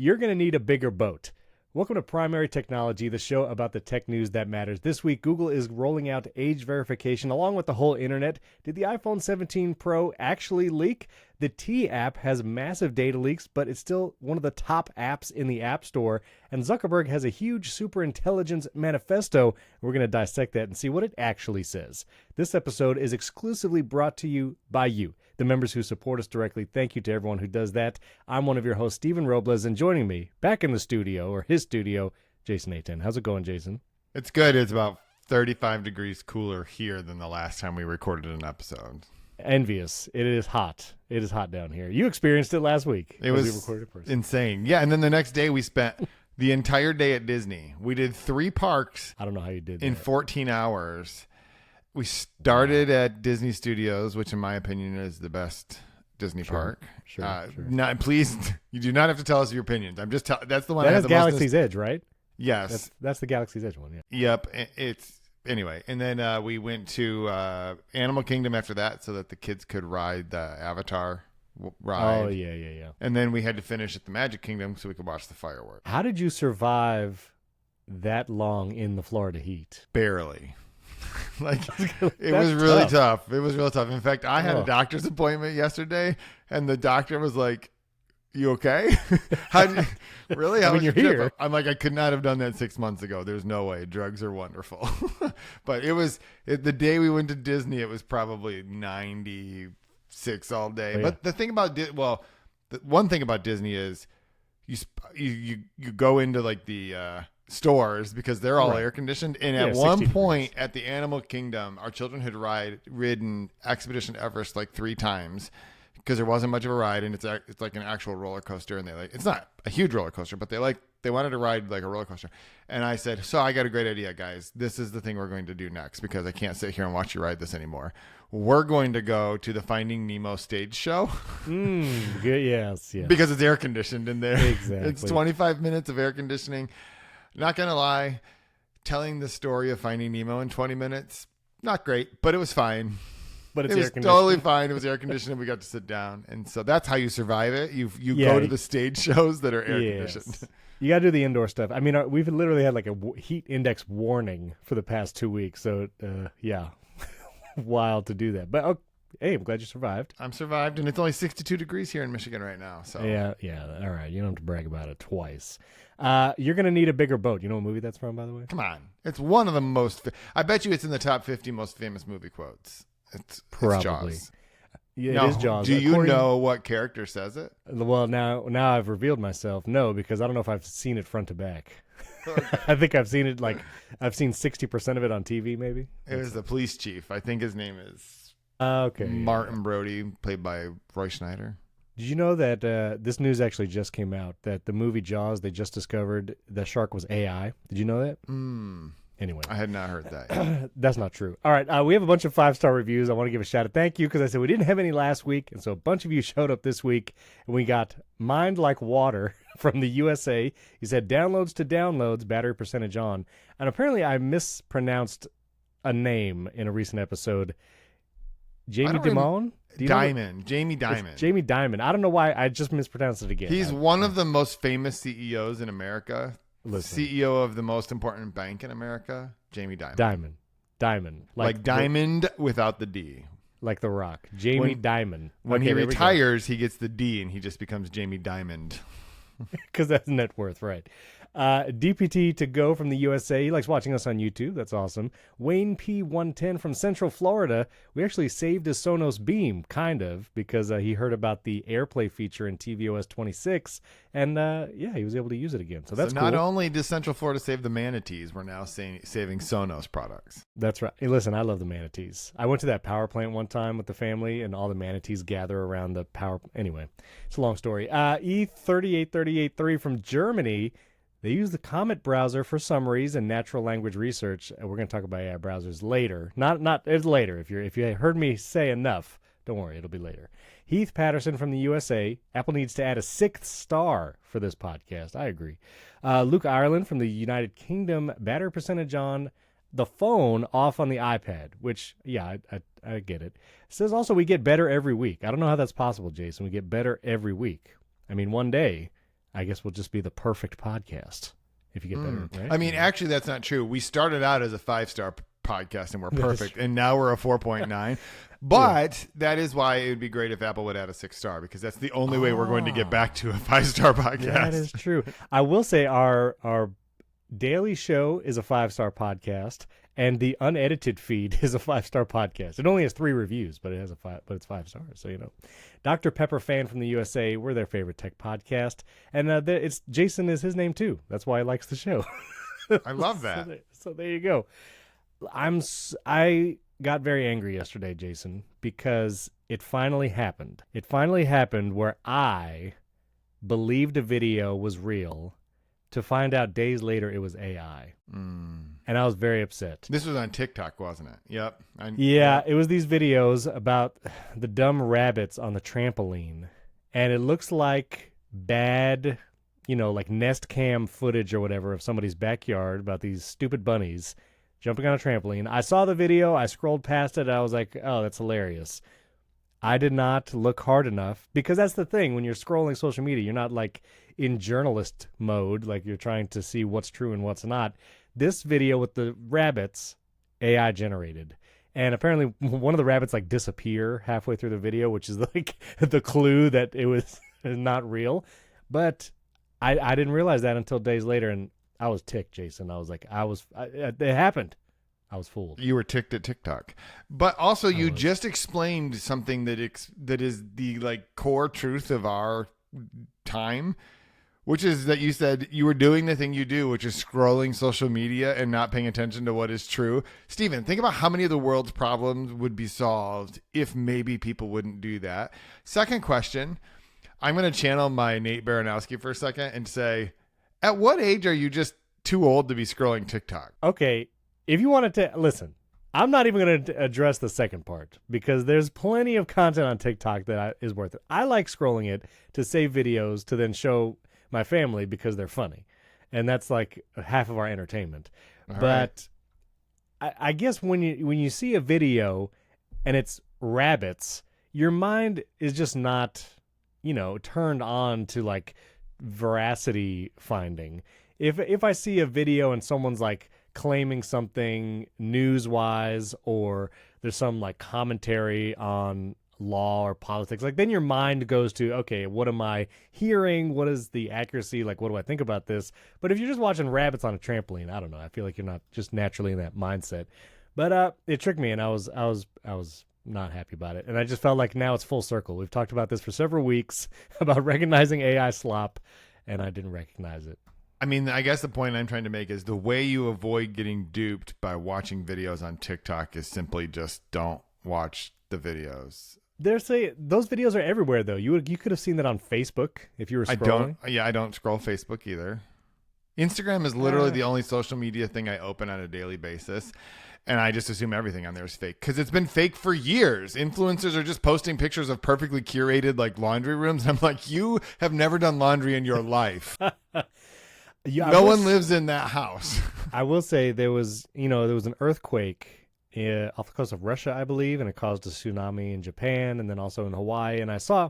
You're going to need a bigger boat. Welcome to Primary Technology, the show about the tech news that matters. This week, Google is rolling out age verification along with the whole internet. Did the iPhone 17 Pro actually leak? The T app has massive data leaks, but it's still one of the top apps in the App Store. And Zuckerberg has a huge Superintelligence Manifesto. We're going to dissect that and see what it actually says. This episode is exclusively brought to you by you, the members who support us directly. Thank you to everyone who does that. I'm one of your hosts, Stephen Robles, and joining me back in the studio, or his studio, Jason A10. How's it going, Jason? It's good. It's about 35 degrees cooler here than the last time we recorded an episode. Envious. It is hot. It is hot down here. You experienced it last week. It was insane. Yeah, and then the next day we spent the entire day at Disney. We did 3 parks. I don't know how you did that. In 14 hours. We started at Disney Studios, which in my opinion is the best Disney park. Sure. Please, you do not have to tell us your opinions. I'm just that's the one. That has Galaxy's Edge, right? Yes, that's the Galaxy's Edge one. Yeah. Yep. It's anyway, and then we went to Animal Kingdom after that, so that the kids could ride the Avatar ride. Oh yeah. And then we had to finish at the Magic Kingdom so we could watch the fireworks. How did you survive that long in the Florida heat? Barely. It was really tough. It was real tough. In fact, I had a doctor's appointment yesterday, and the doctor was like, "You okay? Really? I mean, you're here." I'm like, I could not have done that 6 months ago. There's no way. Drugs are wonderful. But the day we went to Disney, it was probably 96 all day. Oh, yeah. But the thing about the one thing about Disney is you go into like the stores because they're all air conditioned, and at one point at the Animal Kingdom, our children had ridden Expedition Everest like 3 times because there wasn't much of a ride, and it's like an actual roller coaster, and it's not a huge roller coaster, but they wanted to ride like a roller coaster. And I said, so I got a great idea, guys. This is the thing we're going to do next because I can't sit here and watch you ride this anymore. We're going to go to the Finding Nemo stage show. Good, yes. Because it's air conditioned in there. Exactly. It's 25 minutes of air conditioning. Not going to lie, telling the story of Finding Nemo in 20 minutes, not great, but it was fine. But it was totally fine. It was air conditioned. We got to sit down. And so that's how you survive it. You go to the stage shows that are air conditioned. You got to do the indoor stuff. I mean, we've literally had like a heat index warning for the past 2 weeks. So, wild to do that. But hey, I'm glad you survived. I'm survived, and it's only 62 degrees here in Michigan right now. So yeah. All right, you don't have to brag about it twice. You're gonna need a bigger boat. You know what movie that's from, by the way? Come on, it's one of the most. I bet you it's in the top 50 most famous movie quotes. It's probably. It's Jaws. Yeah, it is Jaws. Do you know what character says it? Well, now I've revealed myself. No, because I don't know if I've seen it front to back. I think I've seen it I've seen 60% of it on TV, maybe. It was the police chief. I think his name is Martin Brody, played by Roy Schneider. Did you know that this news actually just came out that the movie Jaws, they just discovered the shark was AI? Did you know that? Anyway. I had not heard that. That's not true. All right. We have a bunch of 5-star reviews. I want to give a shout out. Thank you, because I said we didn't have any last week. And so a bunch of you showed up this week. And we got Mind Like Water from the USA. He said downloads to downloads, battery percentage on. And apparently I mispronounced a name in a recent episode. Jamie Dimon? Jamie Dimon. Jamie Dimon. I don't know why. I just mispronounced it again. He's one of the most famous CEOs in America. Listen. CEO of the most important bank in America, Jamie Dimon. Diamond. Like diamond without the D. Like The Rock. Jamie Dimon. When he retires, he gets the D and he just becomes Jamie Diamond. Because that's net worth, right. DPT to go from the USA. He likes watching us on YouTube. That's awesome. Wayne P110 from Central Florida. We actually saved his Sonos Beam, kind of, because he heard about the AirPlay feature in tvOS 26, and he was able to use it again. So that's cool. Not only does Central Florida save the manatees, we're now saving Sonos products. That's right. Hey, listen, I love the manatees. I went to that power plant one time with the family, and all the manatees gather around the power. Anyway, it's a long story. E38383 from Germany. They use the Comet browser for summaries and natural language research. We're going to talk about AI browsers later. Not it's later. If you heard me say enough, don't worry, it'll be later. Heath Patterson from the USA. Apple needs to add a 6th star for this podcast. I agree. Luke Ireland from the United Kingdom. Battery percentage on the phone, off on the iPad, which, yeah, I get it. It says also we get better every week. I don't know how that's possible, Jason. We get better every week. I mean, one day I guess we'll just be the perfect podcast if you get better. Right? I mean, actually, that's not true. We started out as a 5-star podcast and we're perfect, and now we're a 4.9. But that is why it would be great if Apple would add a 6-star, because that's the only way we're going to get back to a 5-star podcast. That is true. I will say our daily show is a 5-star podcast, and the unedited feed is a 5-star podcast. It only has 3 reviews, but it's 5 stars. So Dr. Pepper fan from the USA, we're their favorite tech podcast, and it's Jason is his name too. That's why he likes the show. I love that. So there you go. I got very angry yesterday, Jason, because it finally happened. It finally happened where I believed a video was real, to find out days later it was AI. And I was very upset. This was on TikTok, wasn't it? Yep. It was these videos about the dumb rabbits on the trampoline. And it looks like bad, like Nest Cam footage or whatever of somebody's backyard about these stupid bunnies jumping on a trampoline. I saw the video. I scrolled past it. I was like, oh, that's hilarious. I did not look hard enough, because that's the thing. When you're scrolling social media, you're not like in journalist mode, like you're trying to see what's true and what's not. This video with the rabbits, AI generated. And apparently one of the rabbits like disappear halfway through the video, which is like the clue that it was not real. But I didn't realize that until days later, and I was ticked, Jason. I was like, it happened. I was fooled. You were ticked at TikTok. But also you just explained something that is the like core truth of our time, which is that you said you were doing the thing you do, which is scrolling social media and not paying attention to what is true. Steven, think about how many of the world's problems would be solved if maybe people wouldn't do that. Second question, I'm going to channel my Nate Baranowski for a second and say, at what age are you just too old to be scrolling TikTok? Okay. If you wanted to listen, I'm not even going to address the second part, because there's plenty of content on TikTok that is worth it. I like scrolling it to save videos to then show my family because they're funny. And that's like half of our entertainment. But I guess when you see a video and it's rabbits, your mind is just not, turned on to like veracity finding. If I see a video and someone's like claiming something news-wise, or there's some like commentary on law or politics, like then your mind goes to, okay, what am I hearing? What is the accuracy? Like, what do I think about this? But if you're just watching rabbits on a trampoline, I don't know. I feel like you're not just naturally in that mindset. But it tricked me, and I was not happy about it. And I just felt like now it's full circle. We've talked about this for several weeks about recognizing AI slop, and I didn't recognize it. I mean, I guess the point I'm trying to make is the way you avoid getting duped by watching videos on TikTok is simply just don't watch the videos. Those videos are everywhere, though. You could have seen that on Facebook if you were scrolling. I don't scroll Facebook either. Instagram is literally the only social media thing I open on a daily basis, and I just assume everything on there is fake because it's been fake for years. Influencers are just posting pictures of perfectly curated like laundry rooms. I'm like, you have never done laundry in your life. No one lives in that house. I will say there was an earthquake off the coast of Russia, I believe, and it caused a tsunami in Japan and then also in Hawaii. And I saw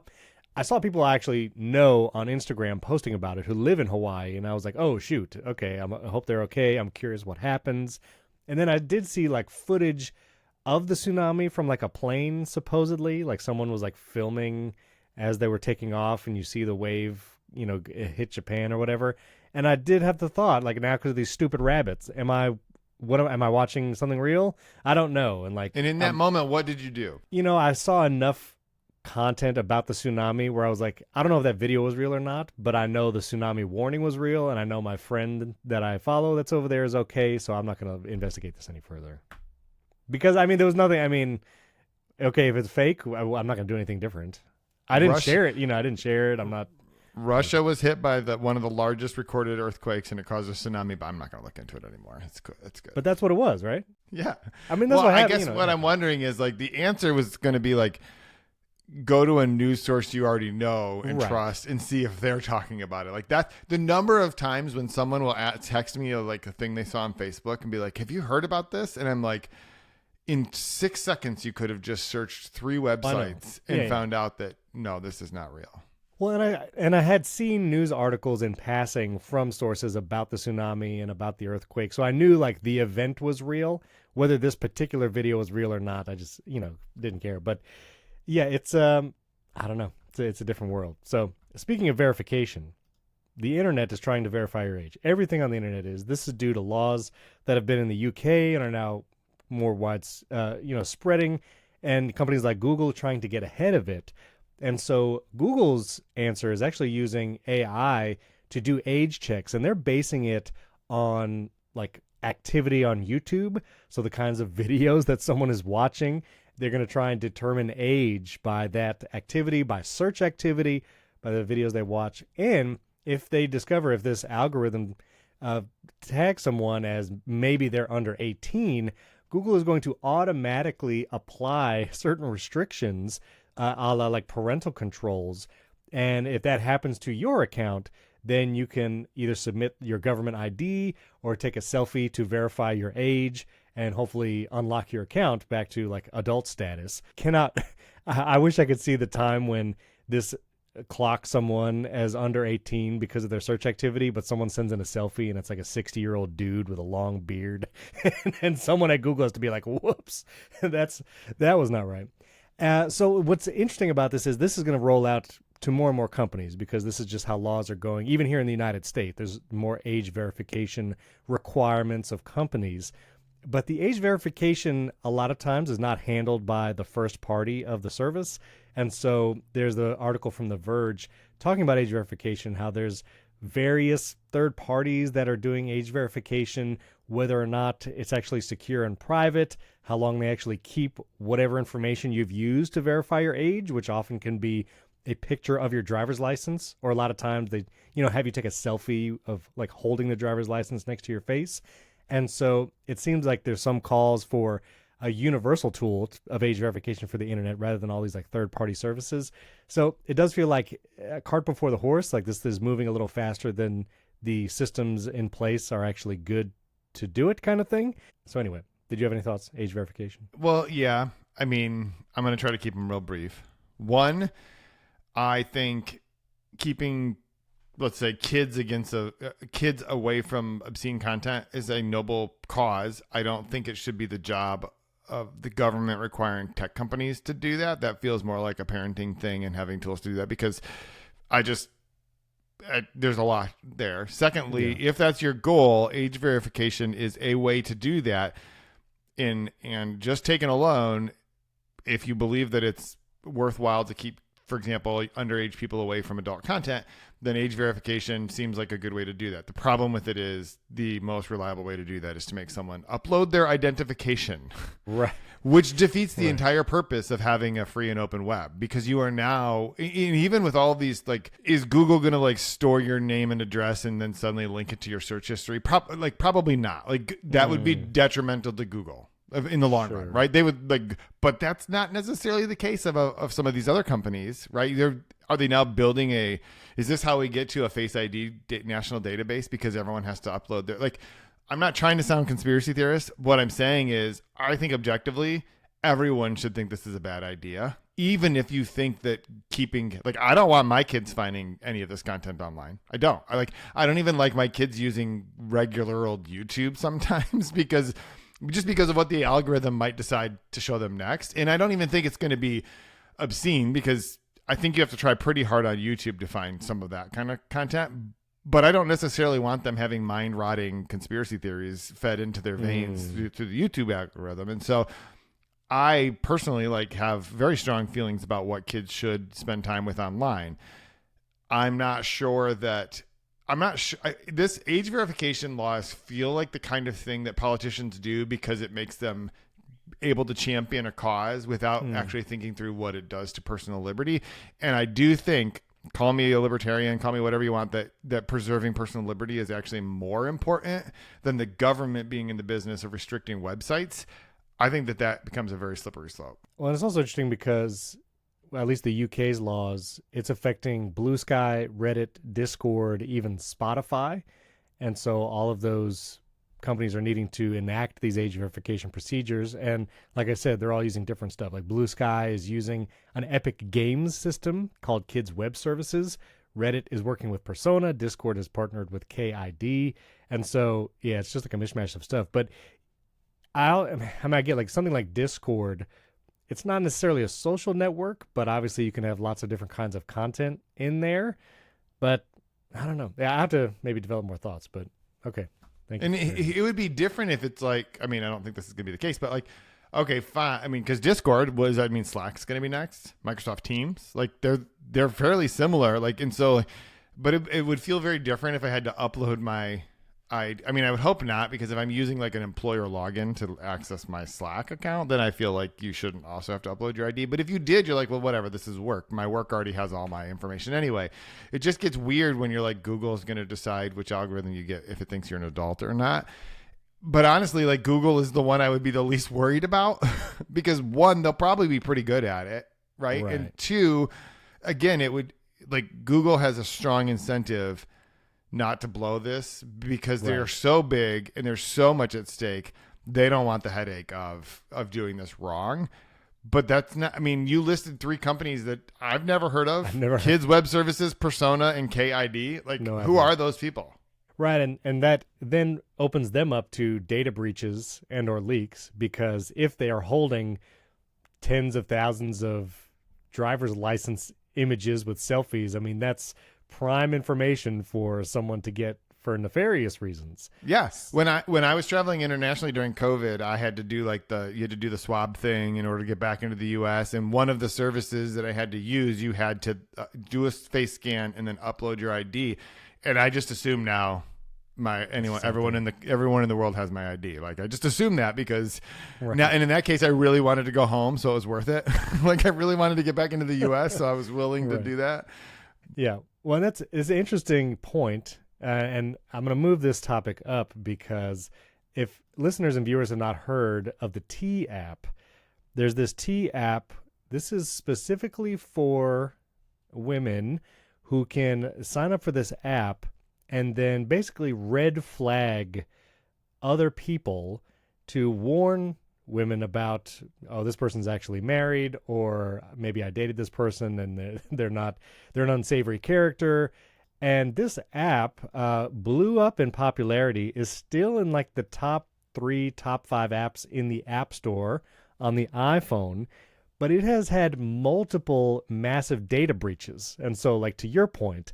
people I actually know on Instagram posting about it who live in Hawaii, and I was like, oh shoot, okay, I hope they're okay. I'm curious what happens. And then I did see like footage of the tsunami from like a plane, supposedly, like someone was like filming as they were taking off, and you see the wave, hit Japan or whatever. And I did have the thought, like, now because of these stupid rabbits, am I watching something real? I don't know. And in that moment, what did you do? I saw enough content about the tsunami where I was like, I don't know if that video was real or not, but I know the tsunami warning was real, and I know my friend that I follow that's over there is okay, so I'm not going to investigate this any further. Because, there was nothing, okay, if it's fake, I'm not going to do anything different. I didn't share it. I didn't share it. I'm not. Russia was hit by one of the largest recorded earthquakes, and it caused a tsunami, but I'm not going to look into it anymore. It's good. But that's what it was, right? Yeah. That's what happened. I guess what I'm wondering is, like, the answer was going to be, like, go to a news source you already know and trust and see if they're talking about it. Like, that, the number of times when someone will text me, like, a thing they saw on Facebook and be like, have you heard about this? And I'm like, in 6 seconds, you could have just searched 3 websites and found out that, no, this is not real. Well, and I had seen news articles in passing from sources about the tsunami and about the earthquake, so I knew like the event was real. Whether this particular video was real or not, I just didn't care. But yeah, it's I don't know, it's a different world. So speaking of verification, the internet is trying to verify your age. Everything on the internet is. This is due to laws that have been in the UK and are now more spreading, and companies like Google trying to get ahead of it. And so Google's answer is actually using AI to do age checks, and they're basing it on like activity on YouTube. So the kinds of videos that someone is watching, they're going to try and determine age by that activity, by search activity, by the videos they watch. And if they discover if this algorithm tags someone as maybe they're under 18, Google is going to automatically apply certain restrictions, a la like parental controls. And if that happens to your account, then you can either submit your government ID or take a selfie to verify your age and hopefully unlock your account back to like adult status. I wish I could see the time when this clock someone as under 18 because of their search activity, but someone sends in a selfie and it's like a 60-year-old dude with a long beard. And someone at Google has to be like, whoops, that was not right. So what's interesting about this is going to roll out to more and more companies because this is just how laws are going. Even here in the United States, there's more age verification requirements of companies. But the age verification a lot of times is not handled by the first party of the service. And so there's the article from The Verge talking about age verification, how there's various third parties that are doing age verification, whether or not it's actually secure and private, how long they actually keep whatever information you've used to verify your age, which often can be a picture of your driver's license, or a lot of times they, have you take a selfie of like holding the driver's license next to your face. And so it seems like there's some calls for a universal tool of age verification for the internet rather than all these like third-party services. So it does feel like a cart before the horse, like this is moving a little faster than the systems in place are actually good to do it kind of thing. So anyway, did you have any thoughts, age verification? Well, yeah. I mean, I'm going to try to keep them real brief. One, I think keeping, let's say, kids away from obscene content is a noble cause. I don't think it should be the job of the government requiring tech companies to do that. That feels more like a parenting thing and having tools to do that, because there's a lot there. Secondly, if that's your goal, age verification is a way to do that. And just taken alone, if you believe that it's worthwhile to keep, for example, underage people away from adult content, then age verification seems like a good way to do that. The problem with it is the most reliable way to do that is to make someone upload their identification, right? Which defeats the entire purpose of having a free and open web, because you are now, even with all these, like, is Google going to like store your name and address and then suddenly link it to your search history? Probably not. Like that would be detrimental to Google in the long run, right? They would but that's not necessarily the case of some of these other companies, right? Are they now building is this how we get to a Face ID national database because everyone has to upload their, I'm not trying to sound conspiracy theorist. What I'm saying is I think objectively everyone should think this is a bad idea. Even if you think that I don't want my kids finding any of this content online. I don't. I don't even like my kids using regular old YouTube sometimes because of what the algorithm might decide to show them next. And I don't even think it's going to be obscene, because I think you have to try pretty hard on YouTube to find some of that kind of content. But I don't necessarily want them having mind-rotting conspiracy theories fed into their veins through the YouTube algorithm. And so I personally have very strong feelings about what kids should spend time with online. I'm not sure. This age verification laws feel like the kind of thing that politicians do because it makes them able to champion a cause without actually thinking through what it does to personal liberty. And I do think, call me a libertarian, call me whatever you want, that preserving personal liberty is actually more important than the government being in the business of restricting websites. I think that becomes a very slippery slope. Well, it's also interesting because at least the UK's laws, it's affecting Blue Sky, Reddit, Discord, even Spotify. And so all of those companies are needing to enact these age verification procedures. And like I said, they're all using different stuff. Like Blue Sky is using an Epic Games system called Kids Web Services. Reddit is working with Persona. Discord has partnered with KID. And so, yeah, it's just like a mishmash of stuff. But I get like something like Discord. It's not necessarily a social network, but obviously you can have lots of different kinds of content in there. But I don't know. Yeah, I have to maybe develop more thoughts, but okay. Thank you. And it would be different if it's like, I mean, I don't think this is going to be the case, but like, okay, fine. I mean, because Discord Slack's going to be next. Microsoft Teams, like they're fairly similar. Like, and so, but it would feel very different if I had to upload my I mean, I would hope not, because if I'm using like an employer login to access my Slack account, then I feel like you shouldn't also have to upload your ID. But if you did, you're like, well, whatever, this is work. My work already has all my information anyway. It just gets weird when you're like, Google is going to decide which algorithm you get if it thinks you're an adult or not. But honestly, like Google is the one I would be the least worried about because one, they'll probably be pretty good at it, right? And two, again, it would like Google has a strong incentive not to blow this because they're so big and there's so much at stake. They don't want the headache of doing this wrong. But that's not, I mean, you listed 3 companies that I've never heard of. Kids Web Services, Persona, and KID. Like, who are those people? Right, and that then opens them up to data breaches and or leaks, because if they are holding tens of thousands of driver's license images with selfies, I mean, that's prime information for someone to get for nefarious reasons. Yes. When I was traveling internationally during COVID, I had to do you had to do the swab thing in order to get back into the US, and one of the services that I had to use, you had to do a face scan and then upload your ID. And I just assume now everyone in the world has my ID. Like, I just assume that because now, and in that case I really wanted to go home, so it was worth it. Like, I really wanted to get back into the US, so I was willing to do that. Yeah. Well, it's an interesting point, and I'm going to move this topic up because if listeners and viewers have not heard of the T app, there's this T app. This is specifically for women who can sign up for this app and then basically red flag other people to warn women about, oh, this person's actually married, or maybe I dated this person and they're an unsavory character. And this app blew up in popularity, is still in like the top 5 apps in the App Store on the iPhone, but it has had multiple massive data breaches. And so, like, to your point,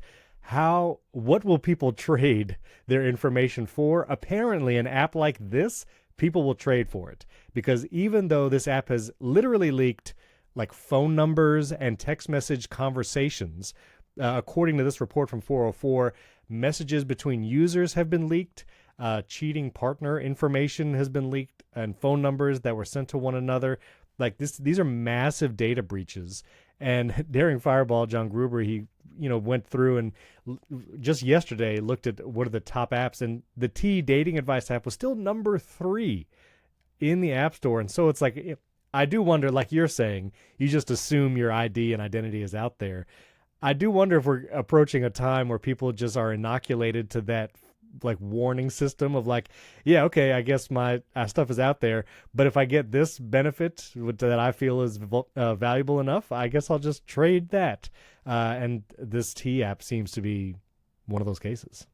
what will people trade their information for? Apparently, an app like this, people will trade for it, because even though this app has literally leaked like phone numbers and text message conversations, according to this report from 404, messages between users have been leaked, cheating partner information has been leaked, and phone numbers that were sent to one another. Like these are massive data breaches. And Daring Fireball, John Gruber, he went through and just yesterday looked at what are the top apps, and the T dating advice app was still number 3 in the App Store. And so it's like, I do wonder, like you're saying, you just assume your ID and identity is out there. I do wonder if we're approaching a time where people just are inoculated to that like warning system of like, yeah, okay, I guess my stuff is out there, but if I get this benefit that I feel is valuable enough, I guess I'll just trade that. And this T app seems to be one of those cases.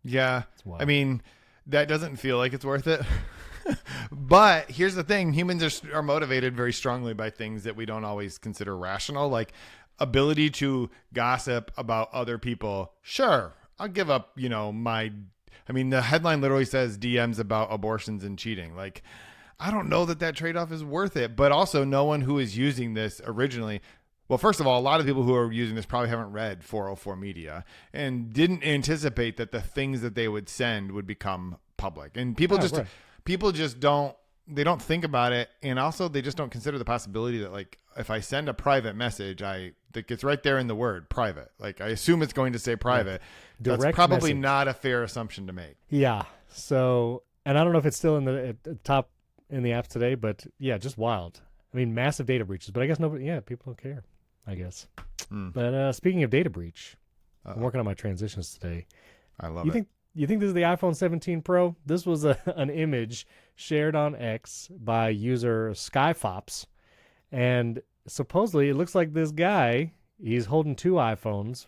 Yeah. I mean, that doesn't feel like it's worth it. But here's the thing. Humans are motivated very strongly by things that we don't always consider rational, like ability to gossip about other people. Sure, I'll give up, the headline literally says DMs about abortions and cheating. Like, I don't know that trade-off is worth it. But also, no one who is using this originally, well, first of all, a lot of people who are using this probably haven't read 404 Media and didn't anticipate that the things that they would send would become public. And people just don't think about it. And also, they just don't consider the possibility that, like, if I send a private message, that gets right there in the word private. Like, I assume it's going to say private. That's probably not a fair assumption to make. Yeah. So, and I don't know if it's still in the top in the apps today, but yeah, just wild. I mean, massive data breaches, but I guess people don't care, I guess. But speaking of data breach, I'm working on my transitions today. I love it. You think this is the iPhone 17 Pro? This was an image shared on X by user Skyfops. And supposedly it looks like this guy, he's holding two iPhones.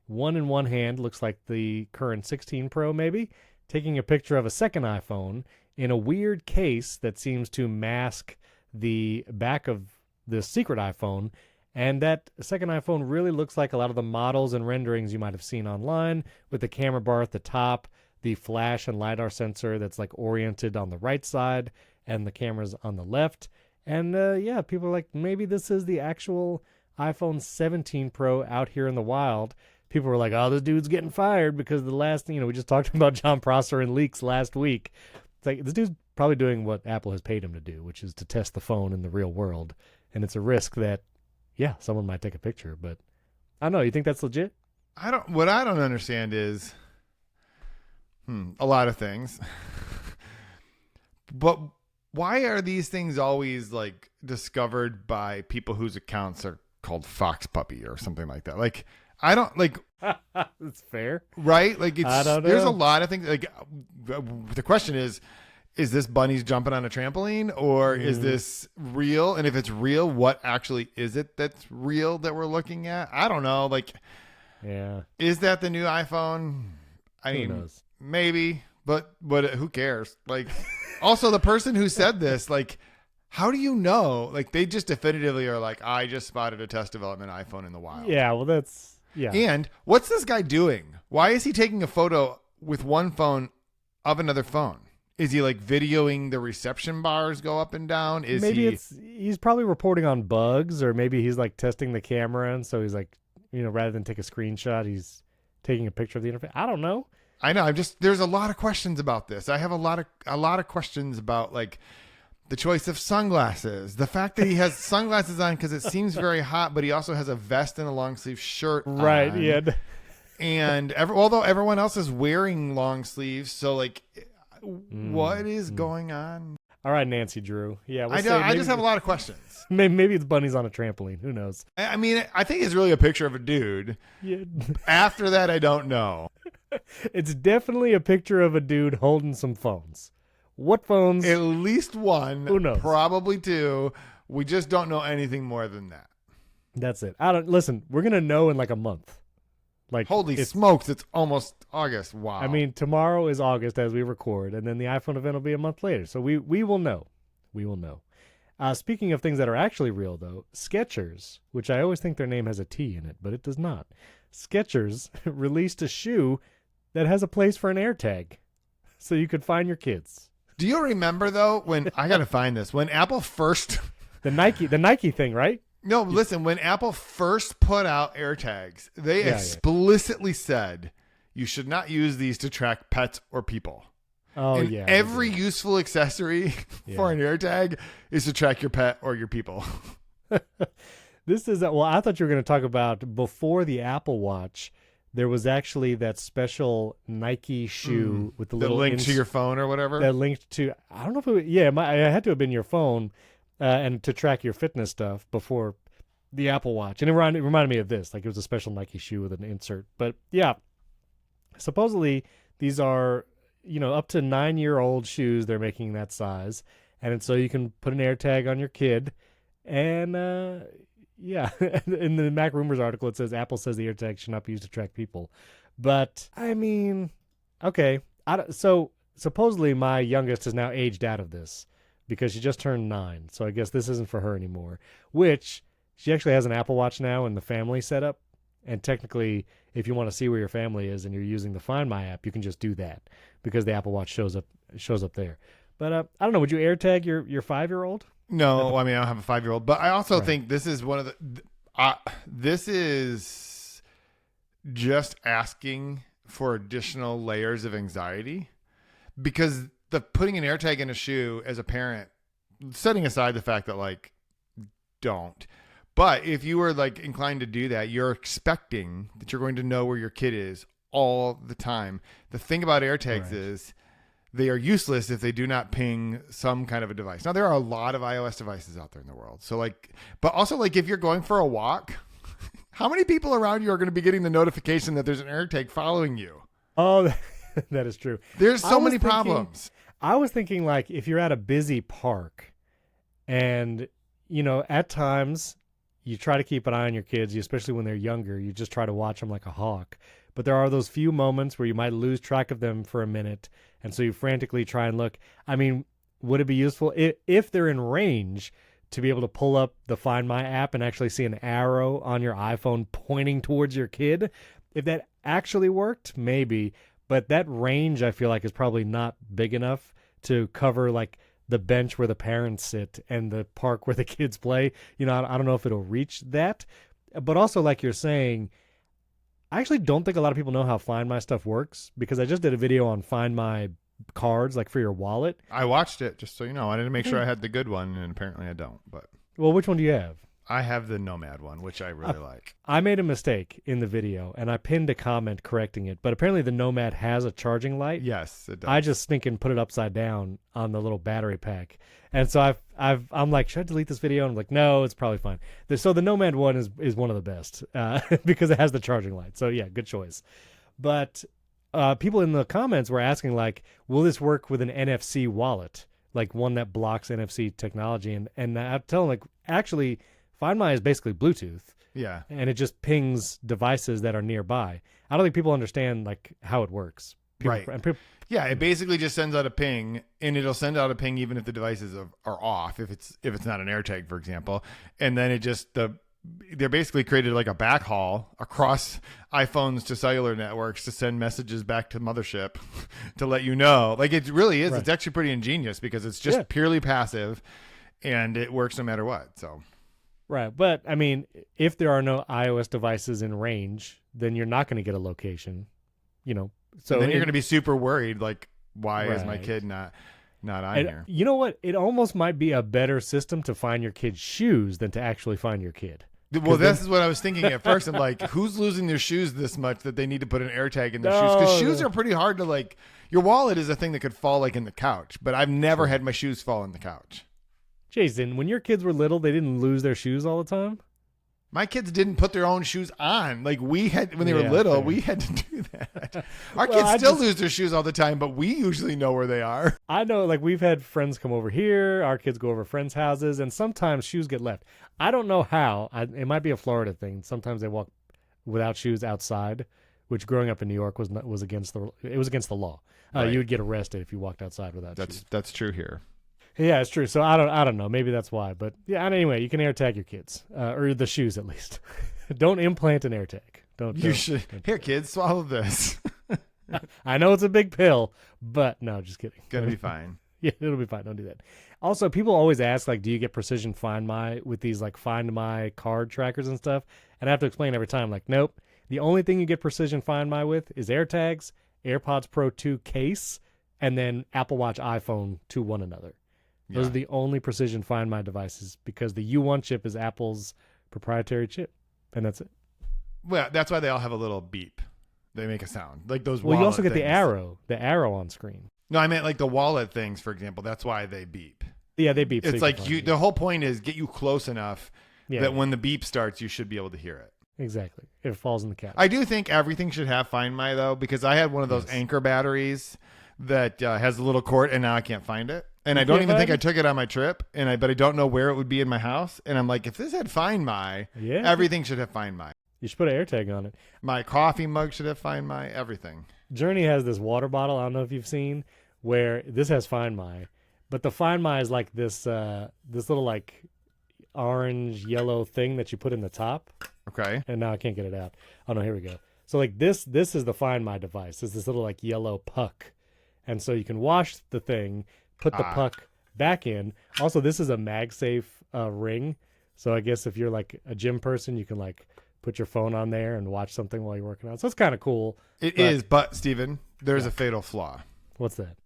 One in one hand looks like the current 16 Pro maybe, taking a picture of a second iPhone in a weird case that seems to mask the back of the secret iPhone. And that second iPhone really looks like a lot of the models and renderings you might have seen online, with the camera bar at the top, the flash and LiDAR sensor that's like oriented on the right side, and the cameras on the left. And yeah, people are like, maybe this is the actual iPhone 17 Pro out here in the wild. People were like, oh, this dude's getting fired because the last, we just talked about John Prosser and leaks last week. It's like, this dude's probably doing what Apple has paid him to do, which is to test the phone in the real world. And it's a risk that, yeah, someone might take a picture, but I don't know. You think that's legit? What I don't understand is a lot of things. But why are these things always like discovered by people whose accounts are called Fox Puppy or something like that? Like, I don't like. That's fair, right? Like, I don't know. There's a lot of things. Like, the question is this bunnies jumping on a trampoline, or is this real? And if it's real, what actually is it that's real that we're looking at? I don't know. Like, yeah, is that the new iPhone? I Who mean, knows? maybe, but who cares? Like, also the person who said this, like, how do you know? Like, they just definitively are like, I just spotted a test development iPhone in the wild. Yeah, well, that's, yeah. And what's this guy doing? Why is he taking a photo with one phone of another phone? Is he like videoing the reception bars go up and down? He's probably reporting on bugs, or maybe he's like testing the camera, and so he's like, rather than take a screenshot, he's taking a picture of the interface. I don't know. I know. There's a lot of questions about this. I have a lot of questions about like the choice of sunglasses, the fact that he has sunglasses on because it seems very hot, but he also has a vest and a long sleeve shirt right, on. yeah. And although everyone else is wearing long sleeves, so like, what is going on? All right, Nancy Drew. Yeah, I just have a lot of questions. Maybe it's bunnies on a trampoline. Who knows? I mean, I think it's really a picture of a dude. Yeah. After that, I don't know. It's definitely a picture of a dude holding some phones. What phones? At least one. Who knows? Probably two. We just don't know anything more than that. That's it. Listen, we're gonna know in like a month. Like, holy smokes, it's almost August. Wow. I mean, tomorrow is August as we record, and then the iPhone event will be a month later. So we will know. We will know. Speaking of things that are actually real, though, Skechers, which I always think their name has a T in it, but it does not. Skechers released a shoe that has a place for an AirTag, so you could find your kids. Do you remember, though, when I got to find this, when Apple first... the Nike thing, right? No, listen, when Apple first put out AirTags, they explicitly said you should not use these to track pets or people. Oh, and yeah. every useful accessory for an AirTag is to track your pet or your people. This is, well, I thought you were going to talk about before the Apple Watch, there was actually that special Nike shoe with the little link to your phone or whatever. That linked to, I don't know if it, it had to have been your phone. And to track your fitness stuff before the Apple Watch. And it reminded me of this. Like, it was a special Nike shoe with an insert. But, yeah, supposedly these are, up to 9-year-old shoes. They're making that size. And so you can put an AirTag on your kid. And, in the MacRumors article, it says Apple says the AirTag should not be used to track people. But, I mean, okay. So, supposedly my youngest is now aged out of this, because she just turned 9. So I guess this isn't for her anymore, which she actually has an Apple Watch now in the family setup. And technically, if you want to see where your family is and you're using the Find My app, you can just do that because the Apple Watch shows up there. But I don't know. Would you AirTag your 5-year-old? No, I mean, I don't have a 5-year-old, but I also think this is one of the, this is just asking for additional layers of anxiety, because the putting an AirTag in a shoe as a parent, setting aside the fact that like, don't, but if you were like inclined to do that, you're expecting that you're going to know where your kid is all the time. The thing about AirTags is they are useless if they do not ping some kind of a device. Now, there are a lot of iOS devices out there in the world. So like, but also like if you're going for a walk, how many people around you are going to be getting the notification that there's an AirTag following you? Oh, That is true. There's so many problems. I was thinking, like, if you're at a busy park and, at times you try to keep an eye on your kids, especially when they're younger. You just try to watch them like a hawk. But there are those few moments where you might lose track of them for a minute, and so you frantically try and look. I mean, would it be useful if they're in range to be able to pull up the Find My app and actually see an arrow on your iPhone pointing towards your kid? If that actually worked, maybe. But that range, I feel like, is probably not big enough to cover, like, the bench where the parents sit and the park where the kids play. I don't know if it'll reach that. But also, like you're saying, I actually don't think a lot of people know how Find My stuff works, because I just did a video on Find My cards, like for your wallet. I watched it, just so you know. I didn't make sure I had the good one, and apparently I don't. But well, which one do you have? I have the Nomad one, which I really like. I made a mistake in the video, and I pinned a comment correcting it. But apparently the Nomad has a charging light. Yes, it does. I just sneak put it upside down on the little battery pack. And so I'm like, should I delete this video? And I'm like, no, it's probably fine. So the Nomad one is one of the best because it has the charging light. So yeah, good choice. But people in the comments were asking, like, will this work with an NFC wallet, like one that blocks NFC technology? And I tell them, like, actually, Find My is basically Bluetooth. Yeah. And it just pings devices that are nearby. I don't think people understand, like, how it works. Right. Yeah, it basically just sends out a ping, and it'll send out a ping even if the devices are off, if it's not an AirTag, for example. And then it just they're basically created like a backhaul across iPhones to cellular networks to send messages back to mothership to let you know. Like, it really is. Right. It's actually pretty ingenious because it's just purely passive, and it works no matter what. So. Right. But, I mean, if there are no iOS devices in range, then you're not going to get a location, So and then you're going to be super worried, like, why is my kid not on here? You know what? It almost might be a better system to find your kid's shoes than to actually find your kid. Well, this is what I was thinking at first. I'm like, who's losing their shoes this much that they need to put an AirTag in their shoes? Because shoes are pretty hard to, like, your wallet is a thing that could fall, like, in the couch, but I've never had my shoes fall in the couch. Jason, when your kids were little, they didn't lose their shoes all the time? My kids didn't put their own shoes on. Like, we had, when they were little, we had to do that. Our kids still lose their shoes all the time, but we usually know where they are. I know, like, we've had friends come over here. Our kids go over friends' houses, and sometimes shoes get left. I don't know how. It might be a Florida thing. Sometimes they walk without shoes outside, which growing up in New York was against the law. Right. You would get arrested if you walked outside without shoes. That's true here. Yeah, it's true. So I don't know. Maybe that's why. But yeah, anyway, you can AirTag your kids, or the shoes at least. Don't implant an AirTag. Don't. Here, kids, swallow this. I know it's a big pill, but no, just kidding. Gonna be fine. Yeah, it'll be fine. Don't do that. Also, people always ask, like, do you get precision Find My with these, like, Find My card trackers and stuff? And I have to explain every time, like, nope. The only thing you get precision Find My with is AirTags, AirPods Pro 2 case, and then Apple Watch, iPhone to one another. Those are the only precision Find My devices, because the U1 chip is Apple's proprietary chip, and that's it. Well, that's why they all have a little beep. They make a sound, like those. Well, you also get things. the arrow on screen. No, I meant like the wallet things, for example. That's why they beep. Yeah, they beep. It's so like the whole point is get you close enough that when the beep starts, you should be able to hear it. Exactly. If it falls in the couch. I do think everything should have Find My, though, because I had one of those Anchor batteries that has a little cord, and now I can't find it. And I don't even think I took it on my trip, but I don't know where it would be in my house. And I'm like, if this had Find My, everything should have Find My. You should put an AirTag on it. My coffee mug should have Find My, everything. Journey has this water bottle, I don't know if you've seen, where this has Find My. But the Find My is like this little, like, orange, yellow thing that you put in the top. Okay. And now I can't get it out. Oh, no, here we go. So, like, this is the Find My device. It's this little, like, yellow puck. And so you can wash the thing, put the puck back in. Also, this is a MagSafe ring. So I guess if you're, like, a gym person, you can, like, put your phone on there and watch something while you're working out. So it's kind of cool. It is, but, Steven, there's a fatal flaw. What's that?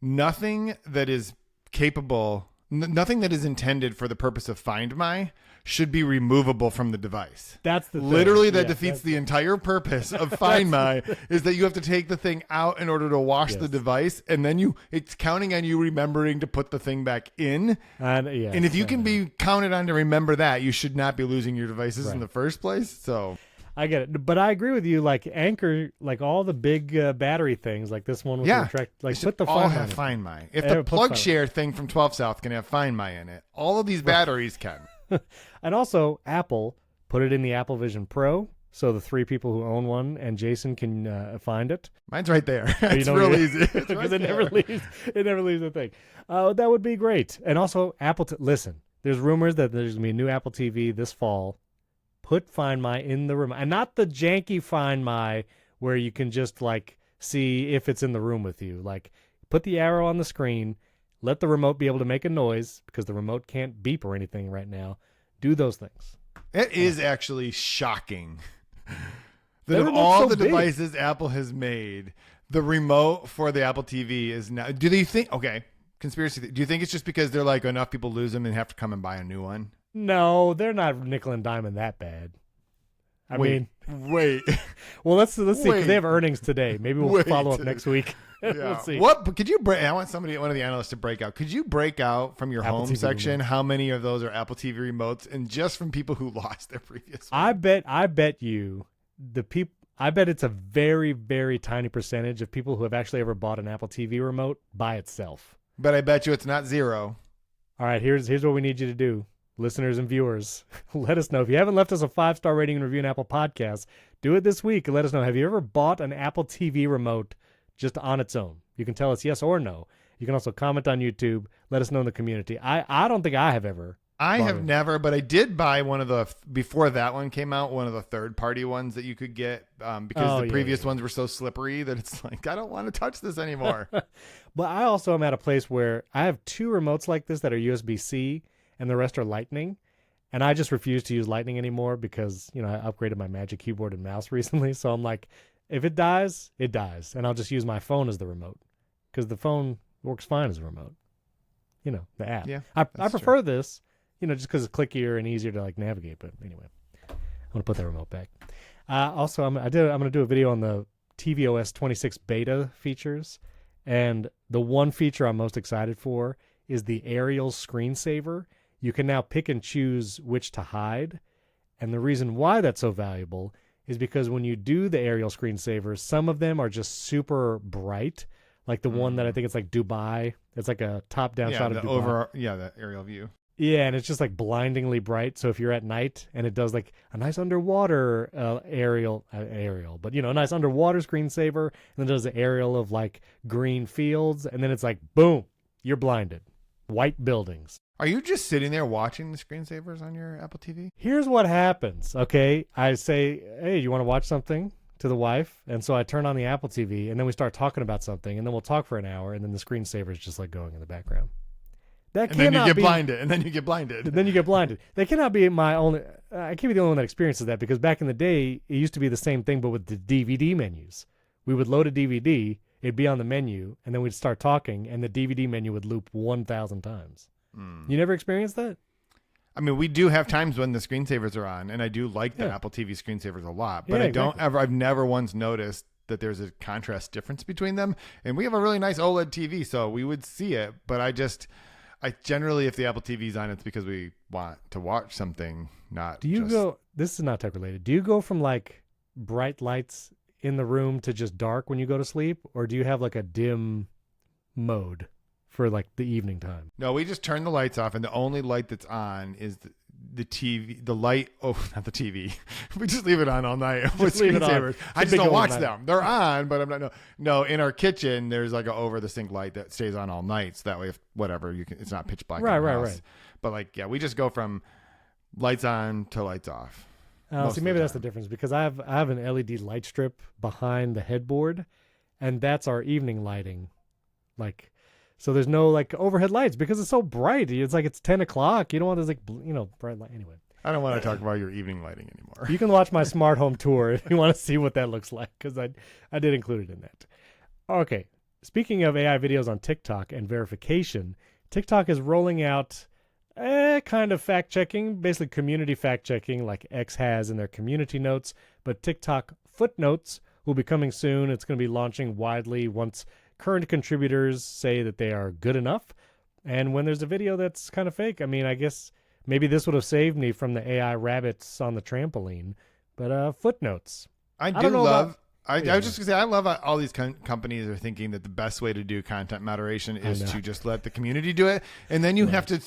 Nothing that is capable, nothing that is intended for the purpose of Find My should be removable from the device. That's the thing. Literally, that defeats the entire purpose of Find My, is that you have to take the thing out in order to wash the device, and then it's counting on you remembering to put the thing back in. And if you can be counted on to remember that, you should not be losing your devices in the first place. So I get it. But I agree with you. Like Anchor, like all the big battery things, like this one with the retract, like put the all Find have My. Find My. If the plug share thing from 12 South can have Find My in it, all of these batteries can. And also, Apple put it in the Apple Vision Pro, so the 3 people who own one and Jason can find it. Mine's right there. It's real easy because it never leaves. It never leaves the thing. That would be great. And also, Apple. Listen, there's rumors that there's gonna be a new Apple TV this fall. Put Find My in the room, and not the janky Find My where you can just like see if it's in the room with you. Like, put the arrow on the screen. Let the remote be able to make a noise because the remote can't beep or anything right now. Do those things. It is actually shocking that of all the devices Apple has made, the remote for the Apple TV is now. Do they think? Okay, conspiracy. Do you think it's just because they're like enough people lose them and have to come and buy a new one? No, they're not nickel and diming that bad. Wait. Well, let's see because they have earnings today. Maybe we'll follow up next week. Yeah. We'll see. What could you break? I want one of the analysts to break out. Could you break out from your Apple home TV section remote. How many of those are Apple TV remotes, and just from people who lost their previous one? I bet you the people. I bet it's a very, very tiny percentage of people who have actually ever bought an Apple TV remote by itself. But I bet you it's not zero. All right, here's what we need you to do. Listeners and viewers, let us know. If you haven't left us a 5-star rating and review on Apple Podcasts, do it this week and let us know. Have you ever bought an Apple TV remote just on its own? You can tell us yes or no. You can also comment on YouTube. Let us know in the community. I don't think I have ever. I have never, but I did buy one of the, before that one came out, one of the third-party ones that you could get because the previous ones were so slippery that it's like, I don't want to touch this anymore. But I also am at a place where I have 2 remotes like this that are USB-C, and the rest are Lightning. And I just refuse to use Lightning anymore because, I upgraded my Magic Keyboard and mouse recently. So I'm like, if it dies, it dies. And I'll just use my phone as the remote because the phone works fine as a remote. The app. Yeah, I prefer this, just because it's clickier and easier to like navigate. But anyway, I'm going to put that remote back. Also, I'm going to do a video on the tvOS 26 beta features. And the one feature I'm most excited for is the aerial screensaver. You can now pick and choose which to hide. And the reason why that's so valuable is because when you do the aerial screensavers, some of them are just super bright. Like the one that I think it's like Dubai. It's like a top-down shot of Dubai. That aerial view. Yeah, and it's just like blindingly bright. So if you're at night and it does like a nice underwater aerial, but a nice underwater screensaver, and then it does the aerial of like green fields, and then it's like, boom, you're blinded. White buildings. Are you just sitting there watching the screensavers on your Apple TV? Here's what happens, okay? I say, hey, you want to watch something to the wife? And so I turn on the Apple TV, and then we start talking about something, and then we'll talk for an hour, and then the screensaver is just like going in the background. And then you get blinded. Then you get blinded. That cannot be my only... I can't be the only one that experiences that because back in the day, it used to be the same thing, but with the DVD menus. We would load a DVD, it'd be on the menu, and then we'd start talking, and the DVD menu would loop 1,000 times. You never experienced that? I mean, we do have times when the screensavers are on, and I do like the Apple TV screensavers a lot, but I've never once noticed that there's a contrast difference between them. And we have a really nice OLED TV, so we would see it, but I generally, if the Apple TV's on, it's because we want to watch something, not this is not tech related. Do you go from like bright lights in the room to just dark when you go to sleep? Or do you have like a dim mode for like the evening time? No, we just turn the lights off, and the only light that's on is the TV, the light. Oh, not the TV. We just leave it on all night with screensavers. I just don't watch them. They're on, but I'm not. No, in our kitchen, there's like a over the sink light that stays on all night. So that way, if whatever you can, it's not pitch black. Right. But like, we just go from lights on to lights off. See, maybe that's the difference because I have an LED light strip behind the headboard, and that's our evening lighting. Like, so there's no like overhead lights because it's so bright. It's like it's 10 o'clock. You don't want this like bright light. Anyway, I don't want to talk about your evening lighting anymore. You can watch my smart home tour if you want to see what that looks like because I did include it in that. Okay, speaking of AI videos on TikTok and verification, TikTok is rolling out kind of fact-checking, basically community fact-checking like X has in their community notes, but TikTok footnotes will be coming soon. It's going to be launching widely once current contributors say that they are good enough. And when there's a video that's kind of fake, I mean, I guess maybe this would have saved me from the AI rabbits on the trampoline, But footnotes. I don't know love. I Yeah. was just gonna say I love all these companies are thinking that the best way to do content moderation is to just let the community do it, and then you have to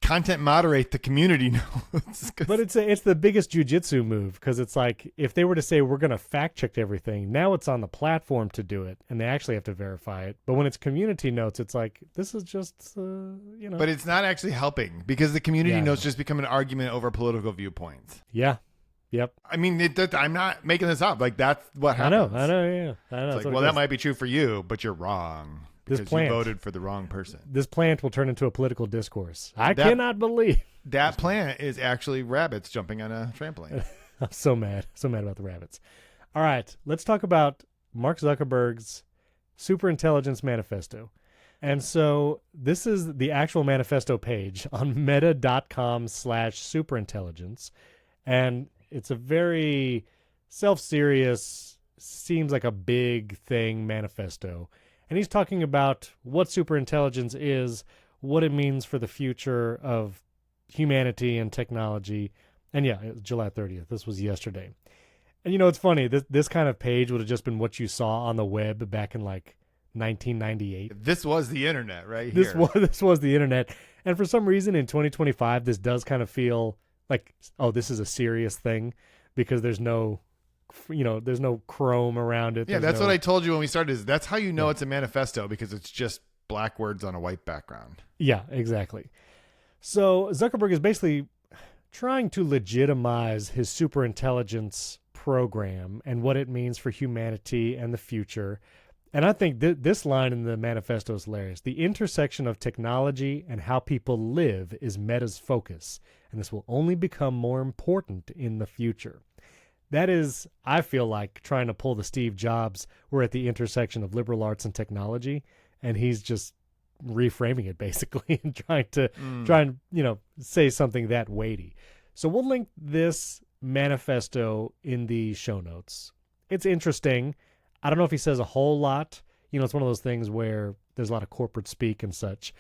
content moderate the community notes. But it's the biggest jujitsu move, because it's like if they were to say we're going to fact check everything, now it's on the platform to do it, and they actually have to verify it. But when it's community notes, it's like this is just But it's not actually helping, because the community notes just become an argument over political viewpoints. Yeah. Yep. I mean, I'm not making this up. Like, that's what happens. I know. Yeah. I know. It's like, well, that might be true for you, but you're wrong. Because you voted for the wrong person. This plant will turn into a political discourse. I cannot believe. That plant is actually rabbits jumping on a trampoline. I'm so mad. So mad about the rabbits. All right. Let's talk about Mark Zuckerberg's Superintelligence Manifesto. And so this is the actual manifesto page on meta.com/superintelligence. And it's a very self-serious, seems like a big thing manifesto. And he's talking about what superintelligence is, what it means for the future of humanity and technology. And yeah, it was July 30th. This was yesterday. And it's funny. This kind of page would have just been what you saw on the web back in like 1998. This was the internet, right? This was the internet. And for some reason in 2025, this does kind of feel like, oh, this is a serious thing, because there's no chrome around it. Yeah, that's what I told you when we started. That's how you know it's a manifesto, because it's just black words on a white background. Yeah, exactly. So Zuckerberg is basically trying to legitimize his superintelligence program and what it means for humanity and the future. And I think this line in the manifesto is hilarious. The intersection of technology and how people live is Meta's focus, and this will only become more important in the future. That is, I feel like, trying to pull the Steve Jobs, we're at the intersection of liberal arts and technology, and he's just reframing it basically and trying to say something that weighty. So we'll link this manifesto in the show notes. It's interesting. I don't know if he says a whole lot. It's one of those things where there's a lot of corporate speak and such.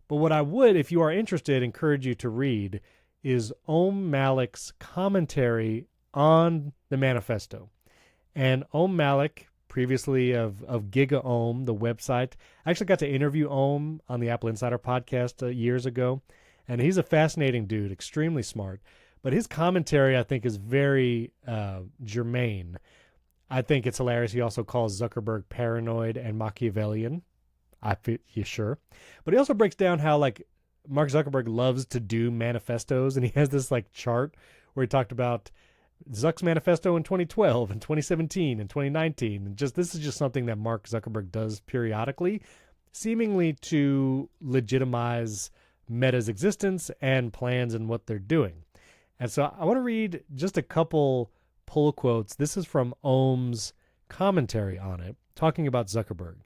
But what I would, if you are interested, encourage you to read is Om Malik's commentary on the manifesto. And Om Malik, previously of GigaOM, the website, I actually got to interview Om on the Apple Insider podcast years ago. And he's a fascinating dude, extremely smart. But his commentary, I think, is very germane. I think it's hilarious. He also calls Zuckerberg paranoid and Machiavellian. You sure? But he also breaks down how, like, Mark Zuckerberg loves to do manifestos, and he has this like chart where he talked about Zuck's manifesto in 2012 and 2017 and 2019. And this is just something that Mark Zuckerberg does periodically, seemingly to legitimize Meta's existence and plans and what they're doing. And so I want to read just a couple pull quotes. This is from Om's commentary on it, talking about Zuckerberg.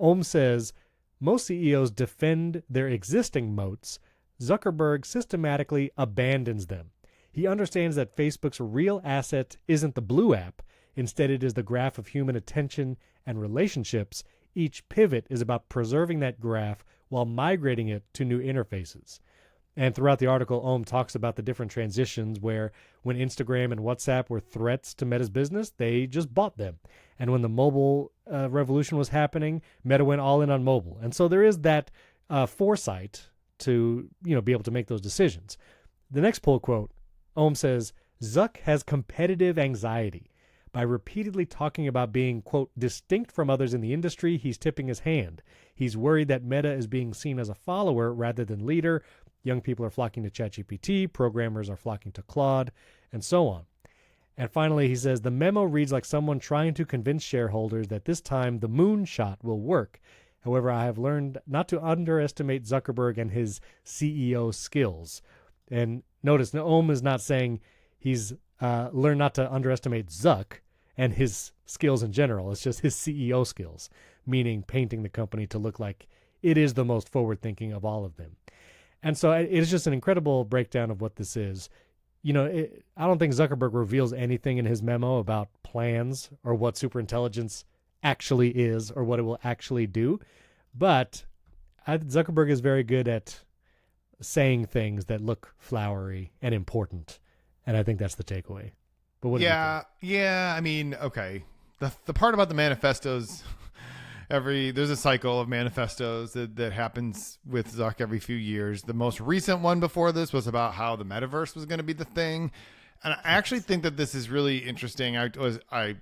Om says, most CEOs defend their existing moats. Zuckerberg systematically abandons them. He understands that Facebook's real asset isn't the blue app. Instead, it is the graph of human attention and relationships. Each pivot is about preserving that graph while migrating it to new interfaces. And throughout the article, Om talks about the different transitions where when Instagram and WhatsApp were threats to Meta's business, they just bought them. And when the mobile revolution was happening, Meta went all in on mobile. And so there is that foresight to be able to make those decisions. The next pull quote, Om says, Zuck has competitive anxiety. By repeatedly talking about being, quote, distinct from others in the industry, he's tipping his hand. He's worried that Meta is being seen as a follower rather than leader. Young people are flocking to ChatGPT, programmers are flocking to Claude, and so on. And finally, he says, the memo reads like someone trying to convince shareholders that this time the moonshot will work. However, I have learned not to underestimate Zuckerberg and his CEO skills. And notice, Om is not saying he's learned not to underestimate Zuck and his skills in general. It's just his CEO skills, meaning painting the company to look like it is the most forward-thinking of all of them. And so it is just an incredible breakdown of what this is. I don't think Zuckerberg reveals anything in his memo about plans or what superintelligence actually is or what it will actually do. But Zuckerberg is very good at saying things that look flowery and important. And I think that's the takeaway. But what Yeah. I mean, okay. The part about the manifestos, there's a cycle of manifestos that happens with Zuck every few years. The most recent one before this was about how the metaverse was going to be the thing. And I actually think that this is really interesting. I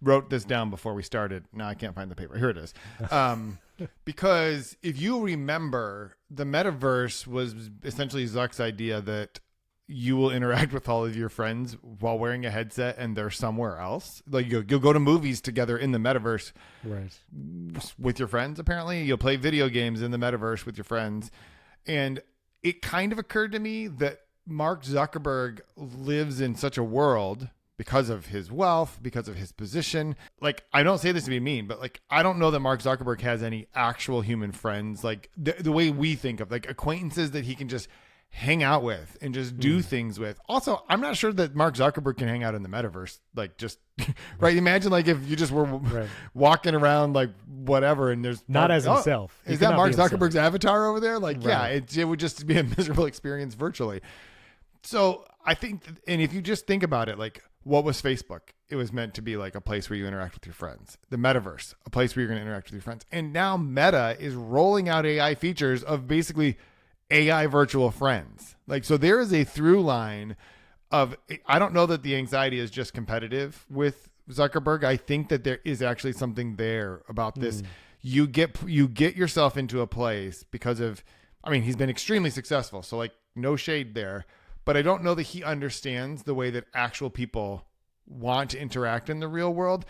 wrote this down before we started. Now I can't find the paper. Here it is. Because if you remember, the metaverse was essentially Zuck's idea that you will interact with all of your friends while wearing a headset and they're somewhere else. Like you'll go to movies together in the metaverse, right, with your friends. Apparently you'll play video games in the metaverse with your friends. And it kind of occurred to me that Mark Zuckerberg lives in such a world because of his wealth, because of his position. Like, I don't say this to be mean, but like, I don't know that Mark Zuckerberg has any actual human friends, like the way we think of, like acquaintances that he can just hang out with and just do things with. Also, I'm not sure that Mark Zuckerberg can hang out in the metaverse. Like just, right. Imagine like if you just were walking around like whatever and there's not as himself. Is that Mark Zuckerberg's avatar over there? Like, yeah, it would just be a miserable experience virtually. So I think, and if you just think about it, like what was Facebook? It was meant to be like a place where you interact with your friends. The metaverse, a place where you're going to interact with your friends. And now Meta is rolling out AI features of basically AI virtual friends. Like, so there is a through line of, I don't know that the anxiety is just competitive with Zuckerberg. I think that there is actually something there about this. You get yourself into a place because of, I mean, he's been extremely successful. So like no shade there, but I don't know that he understands the way that actual people want to interact in the real world.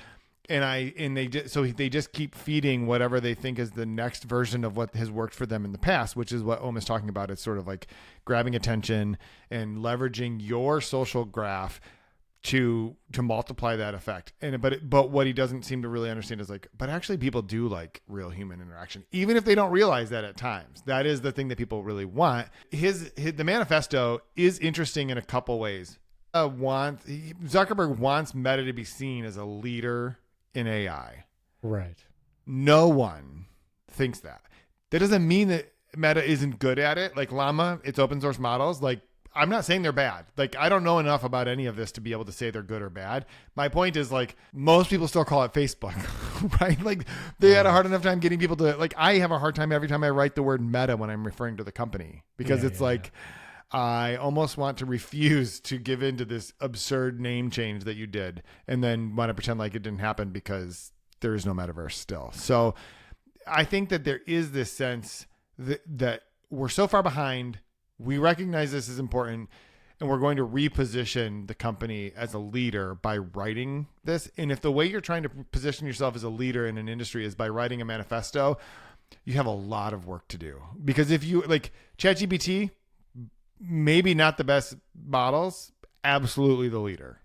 They just keep feeding whatever they think is the next version of what has worked for them in the past, which is what Ohm is talking about. It's sort of like grabbing attention and leveraging your social graph to multiply that effect. But what he doesn't seem to really understand is like, but actually people do like real human interaction, even if they don't realize that at times. That is the thing that people really want. The manifesto is interesting in a couple ways. Zuckerberg wants Meta to be seen as a leader in AI. Right. No one thinks that. That doesn't mean that Meta isn't good at it. Like Llama, it's open source models. Like, I'm not saying they're bad. Like, I don't know enough about any of this to be able to say they're good or bad. My point is, like, most people still call it Facebook, right? Like, they had a hard enough time getting people to, like, I have a hard time every time I write the word Meta when I'm referring to the company, because I almost want to refuse to give into this absurd name change that you did and then want to pretend like it didn't happen because there is no metaverse still. So I think that there is this sense that we're so far behind. We recognize this is important and we're going to reposition the company as a leader by writing this. And if the way you're trying to position yourself as a leader in an industry is by writing a manifesto, you have a lot of work to do. Because if you like ChatGPT, maybe not the best models, absolutely the leader.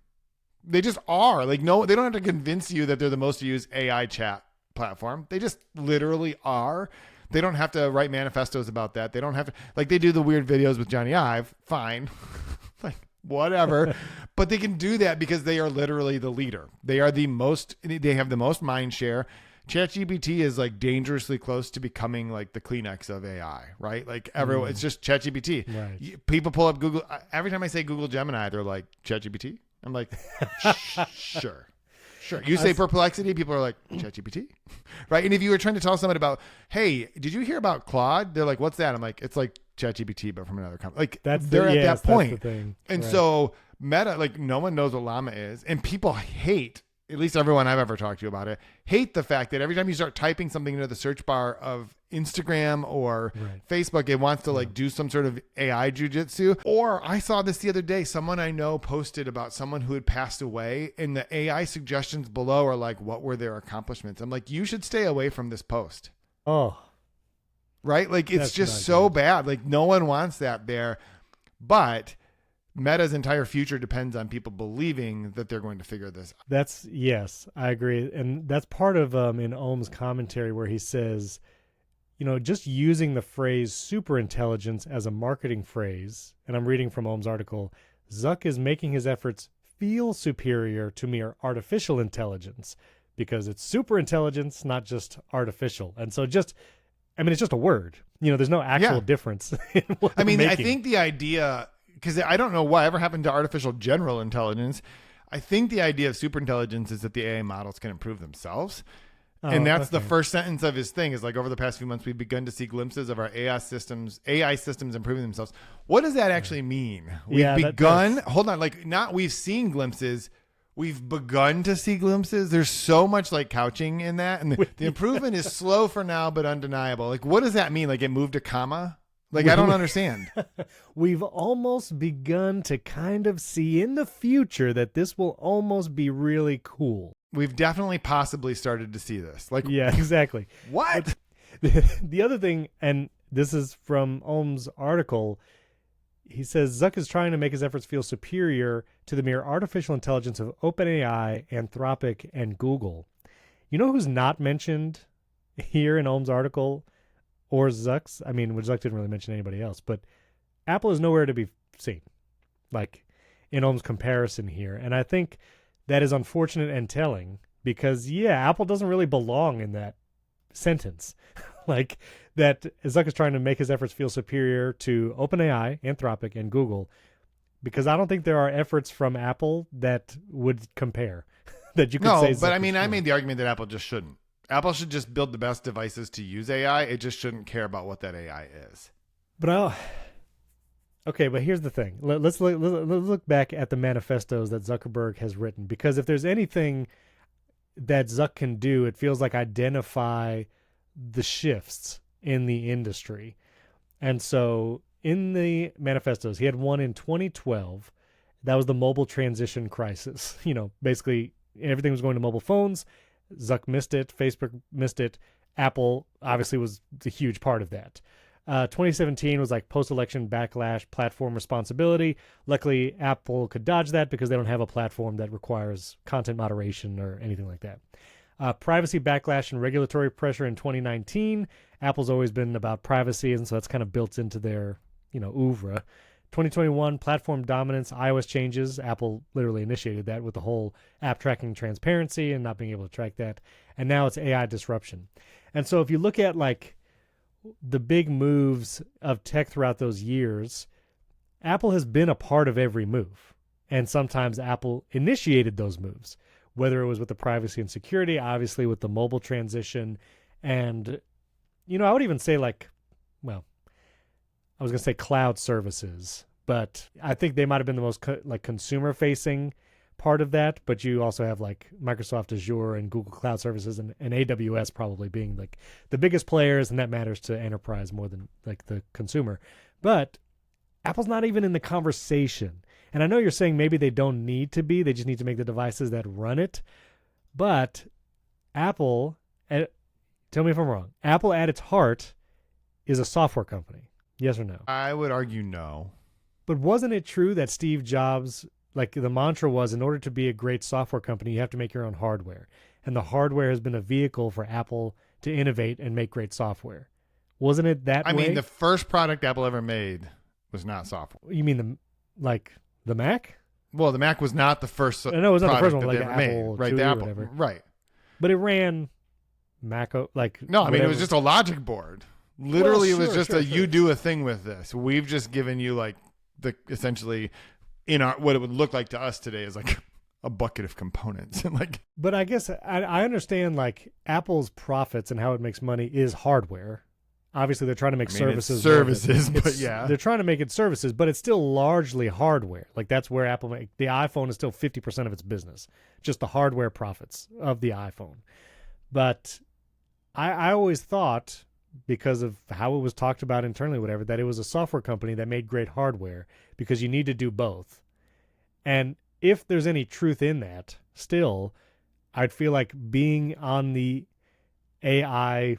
They just are. Like, no, they don't have to convince you that they're the most used AI chat platform. They just literally are. They don't have to write manifestos about that. They don't have to, like, they do the weird videos with Johnny Ive. Fine. Like, whatever. But they can do that because they are literally the leader. They have the most mind share. ChatGPT is like dangerously close to becoming like the Kleenex of AI, right? Like everyone, it's just ChatGPT. Right. People pull up Google. Every time I say Google Gemini, they're like, ChatGPT? I'm like, sure. You say Perplexity, people are like, ChatGPT, right? And if you were trying to tell someone about, hey, did you hear about Claude? They're like, what's that? I'm like, it's like ChatGPT, but from another company. Like, they're at that point. That's the thing. And so Meta, like, no one knows what Llama is, and people hate, at least everyone I've ever talked to about it, hate the fact that every time you start typing something into the search bar of Instagram or Facebook, it wants to like do some sort of AI jujitsu. Or I saw this the other day, someone I know posted about someone who had passed away, and the AI suggestions below are like, what were their accomplishments? I'm like, you should stay away from this post. Oh, right. Like, it's just so bad. Like, no one wants that there. But Meta's entire future depends on people believing that they're going to figure this out. Yes, I agree. And that's part of in Ohm's commentary where he says, you know, just using the phrase superintelligence as a marketing phrase, and I'm reading from Ohm's article, Zuck is making his efforts feel superior to mere artificial intelligence because it's superintelligence, not just artificial. And so it's just a word. You know, there's no actual difference in what I think the idea, because I don't know what ever happened to artificial general intelligence. I think the idea of superintelligence is that the AI models can improve themselves. And that's the first sentence of his thing is like, over the past few months, we've begun to see glimpses of our AI systems improving themselves. What does that actually mean? We've begun, hold on, like not we've seen glimpses. We've begun to see glimpses. There's so much like couching in that. And the improvement is slow for now, but undeniable. Like, what does that mean? Like it moved a comma? Like, I don't understand. We've almost begun to kind of see in the future that this will almost be really cool. We've definitely possibly started to see this. Like, yeah, exactly. What? The other thing, and this is from Ohm's article, he says Zuck is trying to make his efforts feel superior to the mere artificial intelligence of OpenAI, Anthropic, and Google. You know who's not mentioned here in Ohm's article or Zuck's? I mean, Zuck didn't really mention anybody else, but Apple is nowhere to be seen, like in Ohm's comparison here. And I think that is unfortunate and telling because, yeah, Apple doesn't really belong in that sentence. Like that Zuck is trying to make his efforts feel superior to OpenAI, Anthropic, and Google because I don't think there are efforts from Apple that would compare that you could say. No, but I mean, I made the argument that Apple just shouldn't. Apple should just build the best devices to use AI. It just shouldn't care about what that AI is. But but here's the thing. Let's look back at the manifestos that Zuckerberg has written, because if there's anything that Zuck can do, it feels like identify the shifts in the industry. And so in the manifestos, he had one in 2012. That was the mobile transition crisis. You know, basically everything was going to mobile phones. Zuck missed it. Facebook missed it. Apple obviously was a huge part of that. 2017 was like post-election backlash, platform responsibility. Luckily, Apple could dodge that because they don't have a platform that requires content moderation or anything like that. Privacy backlash and regulatory pressure in 2019. Apple's always been about privacy, and so that's kind of built into their, oeuvre. 2021, platform dominance, iOS changes. Apple literally initiated that with the whole app tracking transparency and not being able to track that. And now it's AI disruption. And so if you look at like the big moves of tech throughout those years, Apple has been a part of every move. And sometimes Apple initiated those moves, whether it was with the privacy and security, obviously with the mobile transition. And, I would even say I was going to say cloud services, but I think they might have been the most consumer facing part of that. But you also have like Microsoft Azure and Google Cloud Services and AWS probably being like the biggest players, and that matters to enterprise more than like the consumer. But Apple's not even in the conversation. And I know you're saying maybe they don't need to be, they just need to make the devices that run it. But Apple, tell me if I'm wrong, Apple at its heart is a software company. Yes or no? I would argue no. But wasn't it true that Steve Jobs, like the mantra was, in order to be a great software company, you have to make your own hardware. And the hardware has been a vehicle for Apple to innovate and make great software. Wasn't it that way? I mean, the first product Apple ever made was not software. You mean the Mac? Well, the Mac was not the first I know it was not the first one, like Apple made, right? The Apple, whatever. Right. But it ran Mac, No, I mean, whatever. it was just a logic board. Literally, it was just you do a thing with this. We've just given you like essentially in what it would look like to us today is like a bucket of components. And but I guess I understand like Apple's profits and how it makes money is hardware. Obviously, they're trying to make services. But yeah, they're trying to make it services, but it's still largely hardware. Like that's where Apple the iPhone is still 50% of its business, just the hardware profits of the iPhone. But I always thought, because of how it was talked about internally, whatever, that it was a software company that made great hardware because you need to do both. And if there's any truth in that, still, I'd feel like being on the AI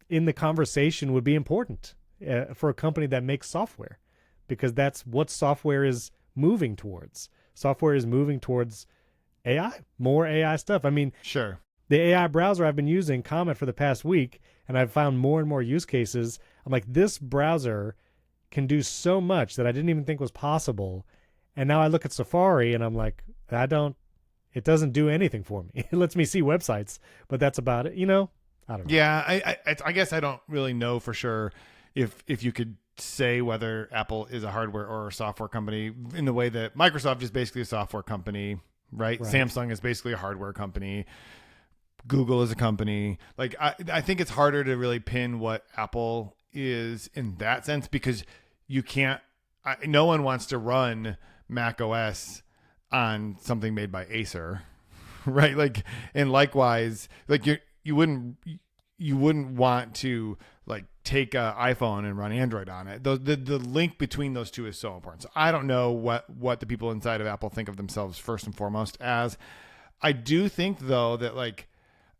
in the conversation would be important for a company that makes software, because that's what software is moving towards. Software is moving towards AI, more AI stuff. I mean, sure. The AI browser I've been using, Comet, for the past week, and I've found more and more use cases. I'm like, this browser can do so much that I didn't even think was possible. And now I look at Safari and I'm like, it doesn't do anything for me. It lets me see websites, but that's about it. I don't know. Yeah, I guess I don't really know for sure if you could say whether Apple is a hardware or a software company in the way that Microsoft is basically a software company. right? Samsung is basically a hardware company. Google is a company. Like I think it's harder to really pin what Apple is in that sense, because you can't, no one wants to run Mac OS on something made by Acer, right? Like, and likewise, like you wouldn't want to like take an iPhone and run Android on it. The link between those two is so important. So I don't know what the people inside of Apple think of themselves first and foremost as. I do think though that like,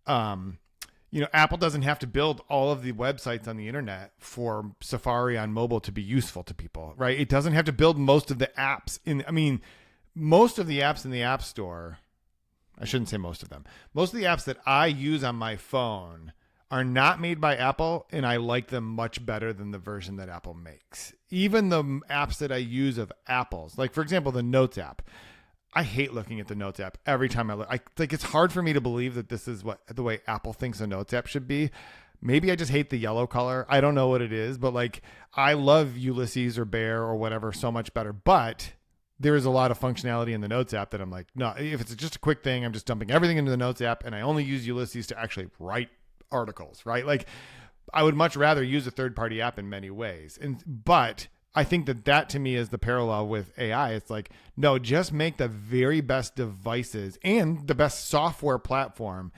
Apple doesn't have to build all of the websites on the internet for Safari on mobile to be useful to people, right? It doesn't have to build most of the apps most of the apps in the App Store. I shouldn't say most of them. Most of the apps that I use on my phone are not made by Apple, and I like them much better than the version that Apple makes. Even the apps that I use of Apple's, like for example, the Notes app. I hate looking at the Notes app every time I look. It's hard for me to believe that this is the way Apple thinks a Notes app should be. Maybe I just hate the yellow color. I don't know what it is, but like I love Ulysses or Bear or whatever so much better. But there is a lot of functionality in the Notes app that I'm like, no, if it's just a quick thing, I'm just dumping everything into the Notes app, and I only use Ulysses to actually write articles, right? Like I would much rather use a third-party app in many ways. But I think that to me is the parallel with AI. It's like, no, just make the very best devices and the best software platform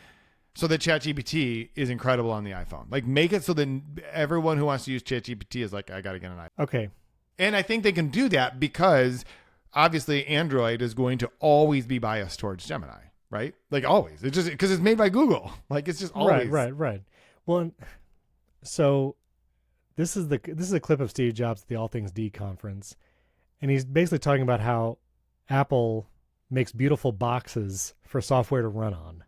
so that ChatGPT is incredible on the iPhone. Like make it so that everyone who wants to use ChatGPT is like, I got to get an iPhone. Okay. And I think they can do that because obviously Android is going to always be biased towards Gemini, right? Like always. It's just because it's made by Google. Like it's just always. Right. Well, so this is a clip of Steve Jobs at the All Things D conference, and he's basically talking about how Apple makes beautiful boxes for software to run on.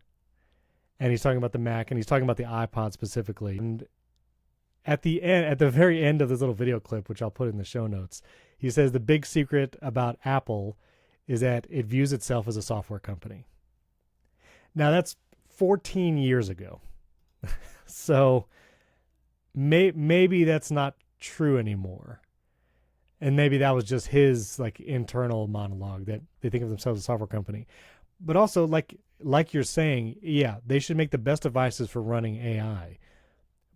And he's talking about the Mac, and he's talking about the iPod specifically. And at the very end of this little video clip, which I'll put in the show notes, he says the big secret about Apple is that it views itself as a software company. Now that's 14 years ago. So maybe that's not true anymore. And maybe that was just his like internal monologue that they think of themselves as a software company. But also like you're saying, yeah, they should make the best devices for running AI.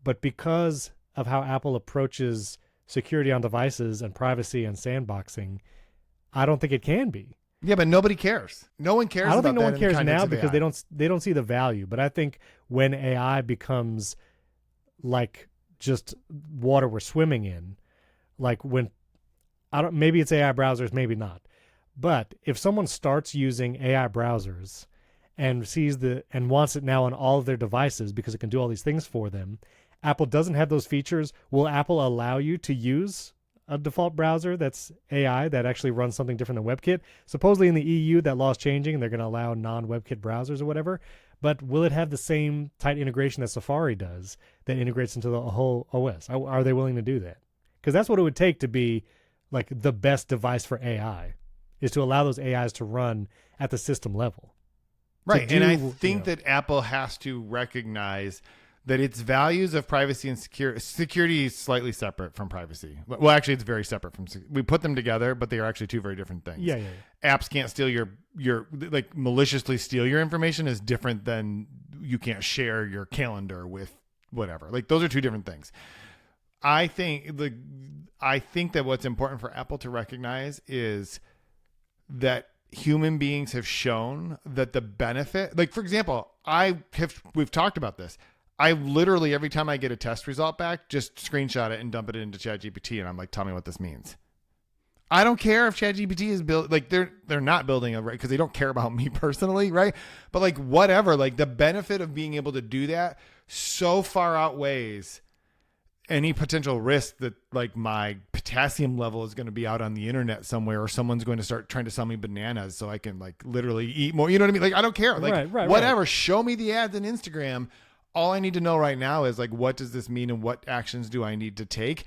But because of how Apple approaches security on devices and privacy and sandboxing, I don't think it can be. Yeah, but nobody cares. No one cares. I don't about think no that one cares now because AI. they don't see the value. But I think when AI becomes like just water we're swimming in, like when maybe it's AI browsers, maybe not. But if someone starts using AI browsers and and wants it now on all of their devices because it can do all these things for them, Apple doesn't have those features. Will Apple allow you to use a default browser that's AI that actually runs something different than WebKit? Supposedly in the EU, that law is changing and they're going to allow non-WebKit browsers or whatever. But will it have the same tight integration that Safari does that integrates into the whole OS? Are they willing to do that? Because that's what it would take to be like the best device for AI, is to allow those AIs to run at the system level. Right. And I think that Apple has to recognize that its values of privacy and security is slightly separate from privacy. Well, actually, it's very separate from. We put them together, but they are actually two very different things. Yeah. Apps can't steal your like maliciously steal your information is different than you can't share your calendar with whatever. Like those are two different things. I think that what's important for Apple to recognize is that human beings have shown that the benefit, like for example, we've talked about this. I literally, every time I get a test result back, just screenshot it and dump it into ChatGPT. And I'm like, tell me what this means. I don't care if ChatGPT is built, like they're not building it right because they don't care about me personally. Right. But like whatever, like the benefit of being able to do that so far outweighs any potential risk that like my potassium level is going to be out on the internet somewhere, or someone's going to start trying to sell me bananas so I can like literally eat more. You know what I mean? Like, I don't care. Like whatever, right. Show me the ads on Instagram. All I need to know right now is like, what does this mean and what actions do I need to take?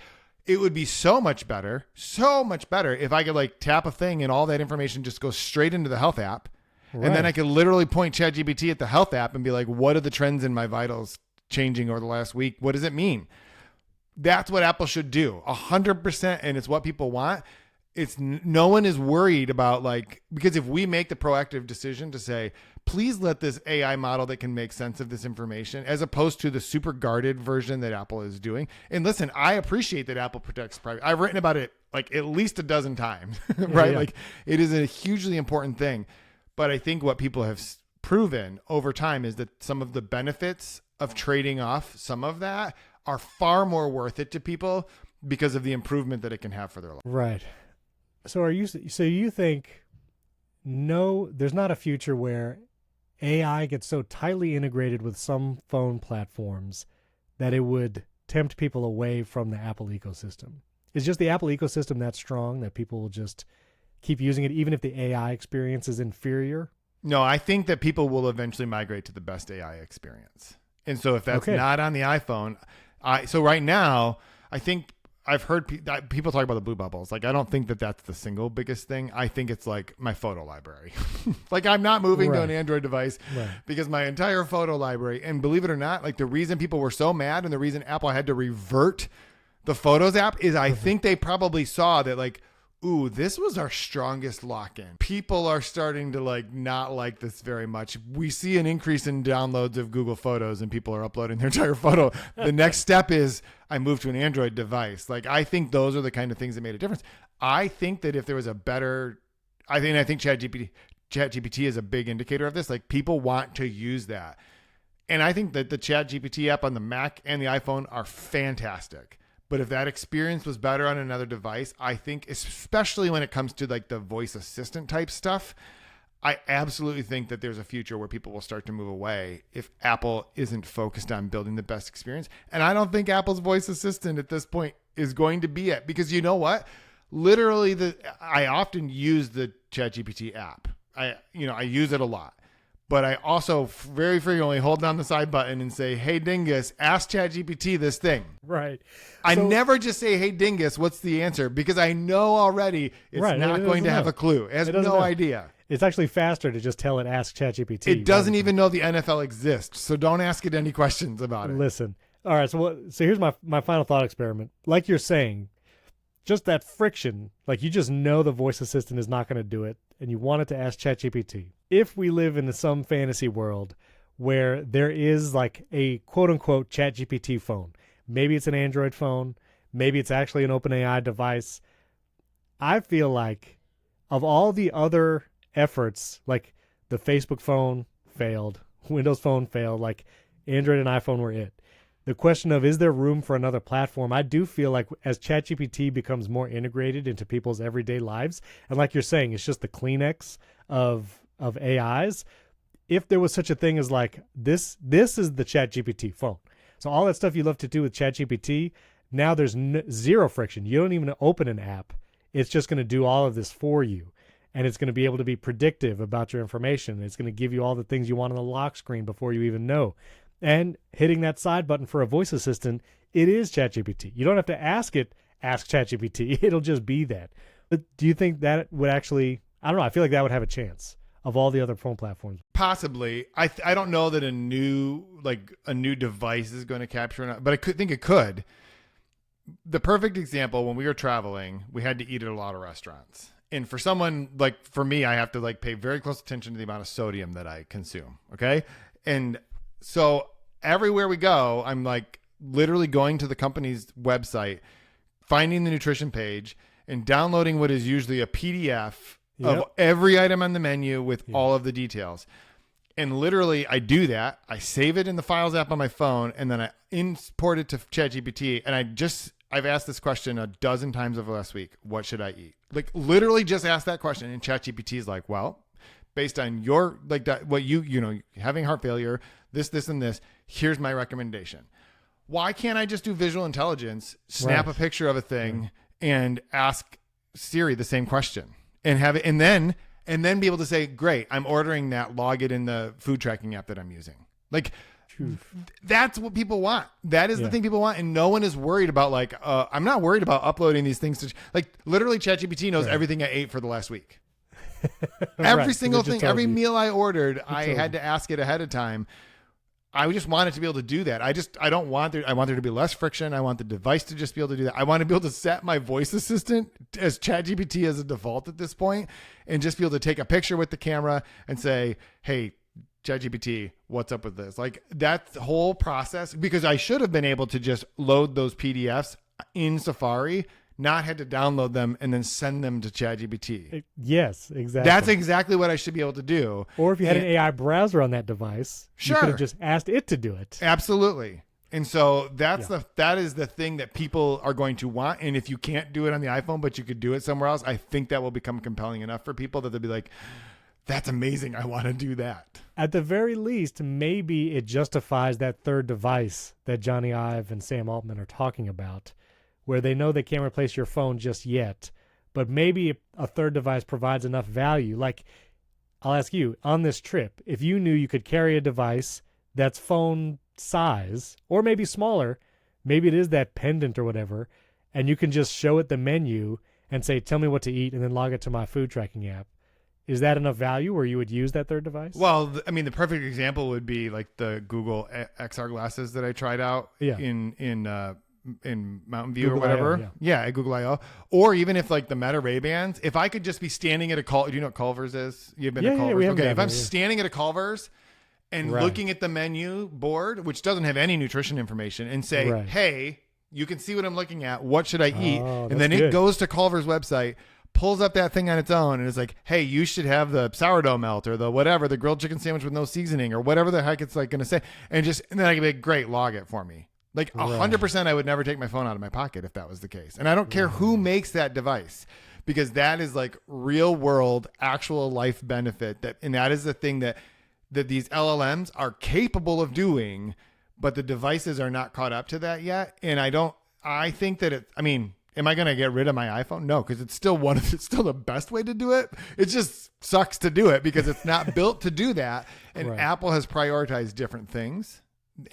It would be so much better if I could like tap a thing and all that information just goes straight into the health app. Right. And then I could literally point ChatGPT at the health app and be like, what are the trends in my vitals changing over the last week? What does it mean? That's what Apple should do 100%. And it's what people want. no one is worried about because if we make the proactive decision to say, please let this AI model that can make sense of this information, as opposed to the super guarded version that Apple is doing. And listen, I appreciate that Apple protects privacy. I've written about it at least a dozen times, right? Yeah. It is a hugely important thing. But I think what people have proven over time is that some of the benefits of trading off some of that are far more worth it to people because of the improvement that it can have for their life. Right. So you think there's not a future where AI gets so tightly integrated with some phone platforms that it would tempt people away from the Apple ecosystem? Is just the Apple ecosystem that strong that people will just keep using it even if the AI experience is inferior? No, I think that people will eventually migrate to the best AI experience. And so if that's not on the iPhone, so right now, I think I've heard people talk about the blue bubbles. I don't think that that's the single biggest thing. I think it's my photo library. I'm not moving to an Android device because my entire photo library, and believe it or not, the reason people were so mad and the reason Apple had to revert the Photos app is I think they probably saw that ooh, this was our strongest lock-in. People are starting to not like this very much. We see an increase in downloads of Google Photos and people are uploading their entire photo. The next step is I move to an Android device. I think those are the kind of things that made a difference. I think that if there was a better, I think ChatGPT is a big indicator of this. People want to use that. And I think that the ChatGPT app on the Mac and the iPhone are fantastic. But if that experience was better on another device, I think, especially when it comes to the voice assistant type stuff, I absolutely think that there's a future where people will start to move away if Apple isn't focused on building the best experience. And I don't think Apple's voice assistant at this point is going to be it, because you know what? Literally, I often use the ChatGPT app. I use it a lot. But I also very frequently hold down the side button and say, hey, Dingus, ask ChatGPT this thing. Right. I never just say, hey, Dingus, what's the answer? Because I know already it's not going to have a clue. It has no idea. It's actually faster to just tell it, ask ChatGPT. It doesn't even know the NFL exists. So don't ask it any questions about it. Listen. All right. So here's my final thought experiment. Like you're saying, just that friction, you just know the voice assistant is not going to do it, and you want it to ask ChatGPT. If we live in some fantasy world where there is a quote-unquote ChatGPT phone, maybe it's an Android phone, maybe it's actually an OpenAI device, I feel of all the other efforts, the Facebook phone failed, Windows phone failed, Android and iPhone were it. The question of, is there room for another platform? I do feel as ChatGPT becomes more integrated into people's everyday lives, and like you're saying, it's just the Kleenex of AIs. If there was such a thing as this is the ChatGPT phone. So all that stuff you love to do with ChatGPT, now there's zero friction. You don't even open an app. It's just going to do all of this for you. And it's going to be able to be predictive about your information. It's going to give you all the things you want on the lock screen before you even know. And hitting that side button for a voice assistant, it is ChatGPT. You don't have to ask ChatGPT. It'll just be that. But do you think that would actually, I don't know, I feel that would have a chance of all the other phone platforms? Possibly. I don't know that a new device is going to capture it, but I think it could. The perfect example, when we were traveling, we had to eat at a lot of restaurants. And for someone for me, I have to pay very close attention to the amount of sodium that I consume. Okay. And so everywhere we go, I'm literally going to the company's website, finding the nutrition page, and downloading what is usually a PDF of every item on the menu with all of the details. And literally, I do that. I save it in the Files app on my phone, and then I import it to ChatGPT. And I've asked this question a dozen times over the last week. What should I eat? Literally just ask that question, and ChatGPT is well, based on your what you having heart failure, this, and this, here's my recommendation. Why can't I just do visual intelligence, snap a picture of a thing, and ask Siri the same question, and have it, and then be able to say, great, I'm ordering that, log it in the food tracking app that I'm using. That's what people want. That is the thing people want. And no one is worried about I'm not worried about uploading these things to literally ChatGPT knows everything I ate for the last week. Every single thing, every meal I ordered, I had to ask it ahead of time. I just want it to be able to do that. I don't want there. I want there to be less friction. I want the device to just be able to do that. I want to be able to set my voice assistant as ChatGPT as a default at this point, and just be able to take a picture with the camera and say, "Hey, ChatGPT, what's up with this?" Like that whole process, because I should have been able to just load those PDFs in Safari, not had to download them and then send them to ChatGPT. Yes, exactly. That's exactly what I should be able to do. Or if you had an AI browser on that device, sure, you could have just asked it to do it. Absolutely. And so that is the thing that people are going to want. And if you can't do it on the iPhone, but you could do it somewhere else, I think that will become compelling enough for people that they'll be like, that's amazing. I want to do that. At the very least, maybe it justifies that third device that Johnny Ive and Sam Altman are talking about, where they know they can't replace your phone just yet, but maybe a third device provides enough value. Like, I'll ask you, on this trip, if you knew you could carry a device that's phone size, or maybe smaller, maybe it is that pendant or whatever, and you can just show it the menu and say, tell me what to eat, and then log it to my food tracking app. Is that enough value where you would use that third device? Well, I mean, the perfect example would be like the Google XR glasses that I tried out in Mountain View Google or whatever. I/O, at Google I/O. Or even if like the Meta Ray-Bans, if I could just be standing at a do you know what Culver's is? You've been to Culver's? Okay, if I'm standing at a Culver's and looking at the menu board, which doesn't have any nutrition information, and say, hey, you can see what I'm looking at. What should I eat? And then it goes to Culver's website, pulls up that thing on its own, and is like, hey, you should have the sourdough melt or the whatever, the grilled chicken sandwich with no seasoning or whatever the heck it's like going to say. And then I can be like, great, log it for me. Like 100%, I would never take my phone out of my pocket if that was the case. And I don't care who makes that device, because that is like real world, actual life benefit. And that is the thing that these LLMs are capable of doing, but the devices are not caught up to that yet. And I think that am I going to get rid of my iPhone? No, because it's still the best way to do it. It just sucks to do it because it's not built to do that. And Apple has prioritized different things.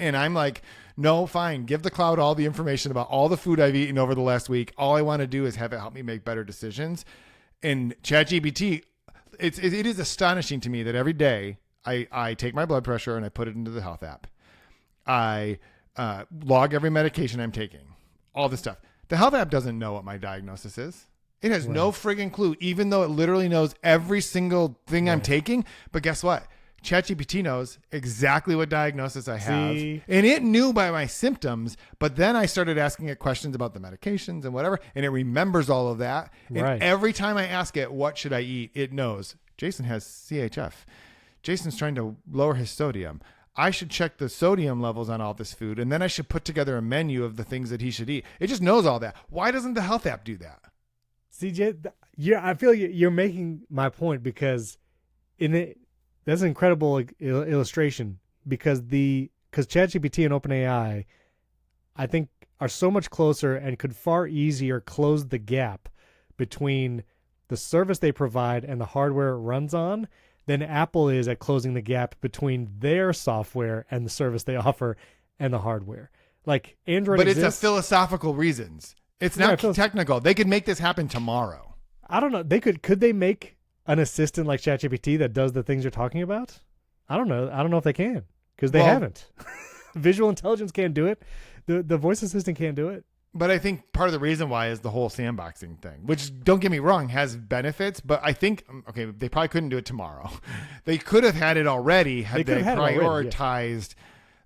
And I'm like, no, fine. Give the cloud all the information about all the food I've eaten over the last week. All I want to do is have it help me make better decisions. And ChatGPT, it is astonishing to me that every day I take my blood pressure and I put it into the health app. I log every medication I'm taking, all this stuff. The health app doesn't know what my diagnosis is. It has no friggin' clue, even though it literally knows every single thing I'm taking. But guess what? ChatGPT knows exactly what diagnosis I have. And it knew by my symptoms, but then I started asking it questions about the medications and whatever, and it remembers all of that. And every time I ask it, what should I eat? It knows, Jason has CHF. Jason's trying to lower his sodium. I should check the sodium levels on all this food, and then I should put together a menu of the things that he should eat. It just knows all that. Why doesn't the health app do that? CJ, I feel you're making my point, because that's an incredible illustration, because ChatGPT and OpenAI, I think, are so much closer and could far easier close the gap between the service they provide and the hardware it runs on than Apple is at closing the gap between their software and the service they offer and the hardware. Like Android But exists. It's a philosophical reasons. It's not technical. They could make this happen tomorrow. I don't know. Could they make an assistant like ChatGPT that does the things you're talking about? I don't know. I don't know if they can, because they haven't. Visual intelligence can't do it. The voice assistant can't do it. But I think part of the reason why is the whole sandboxing thing, which, don't get me wrong, has benefits. But I think, they probably couldn't do it tomorrow. They could have had it already had they prioritized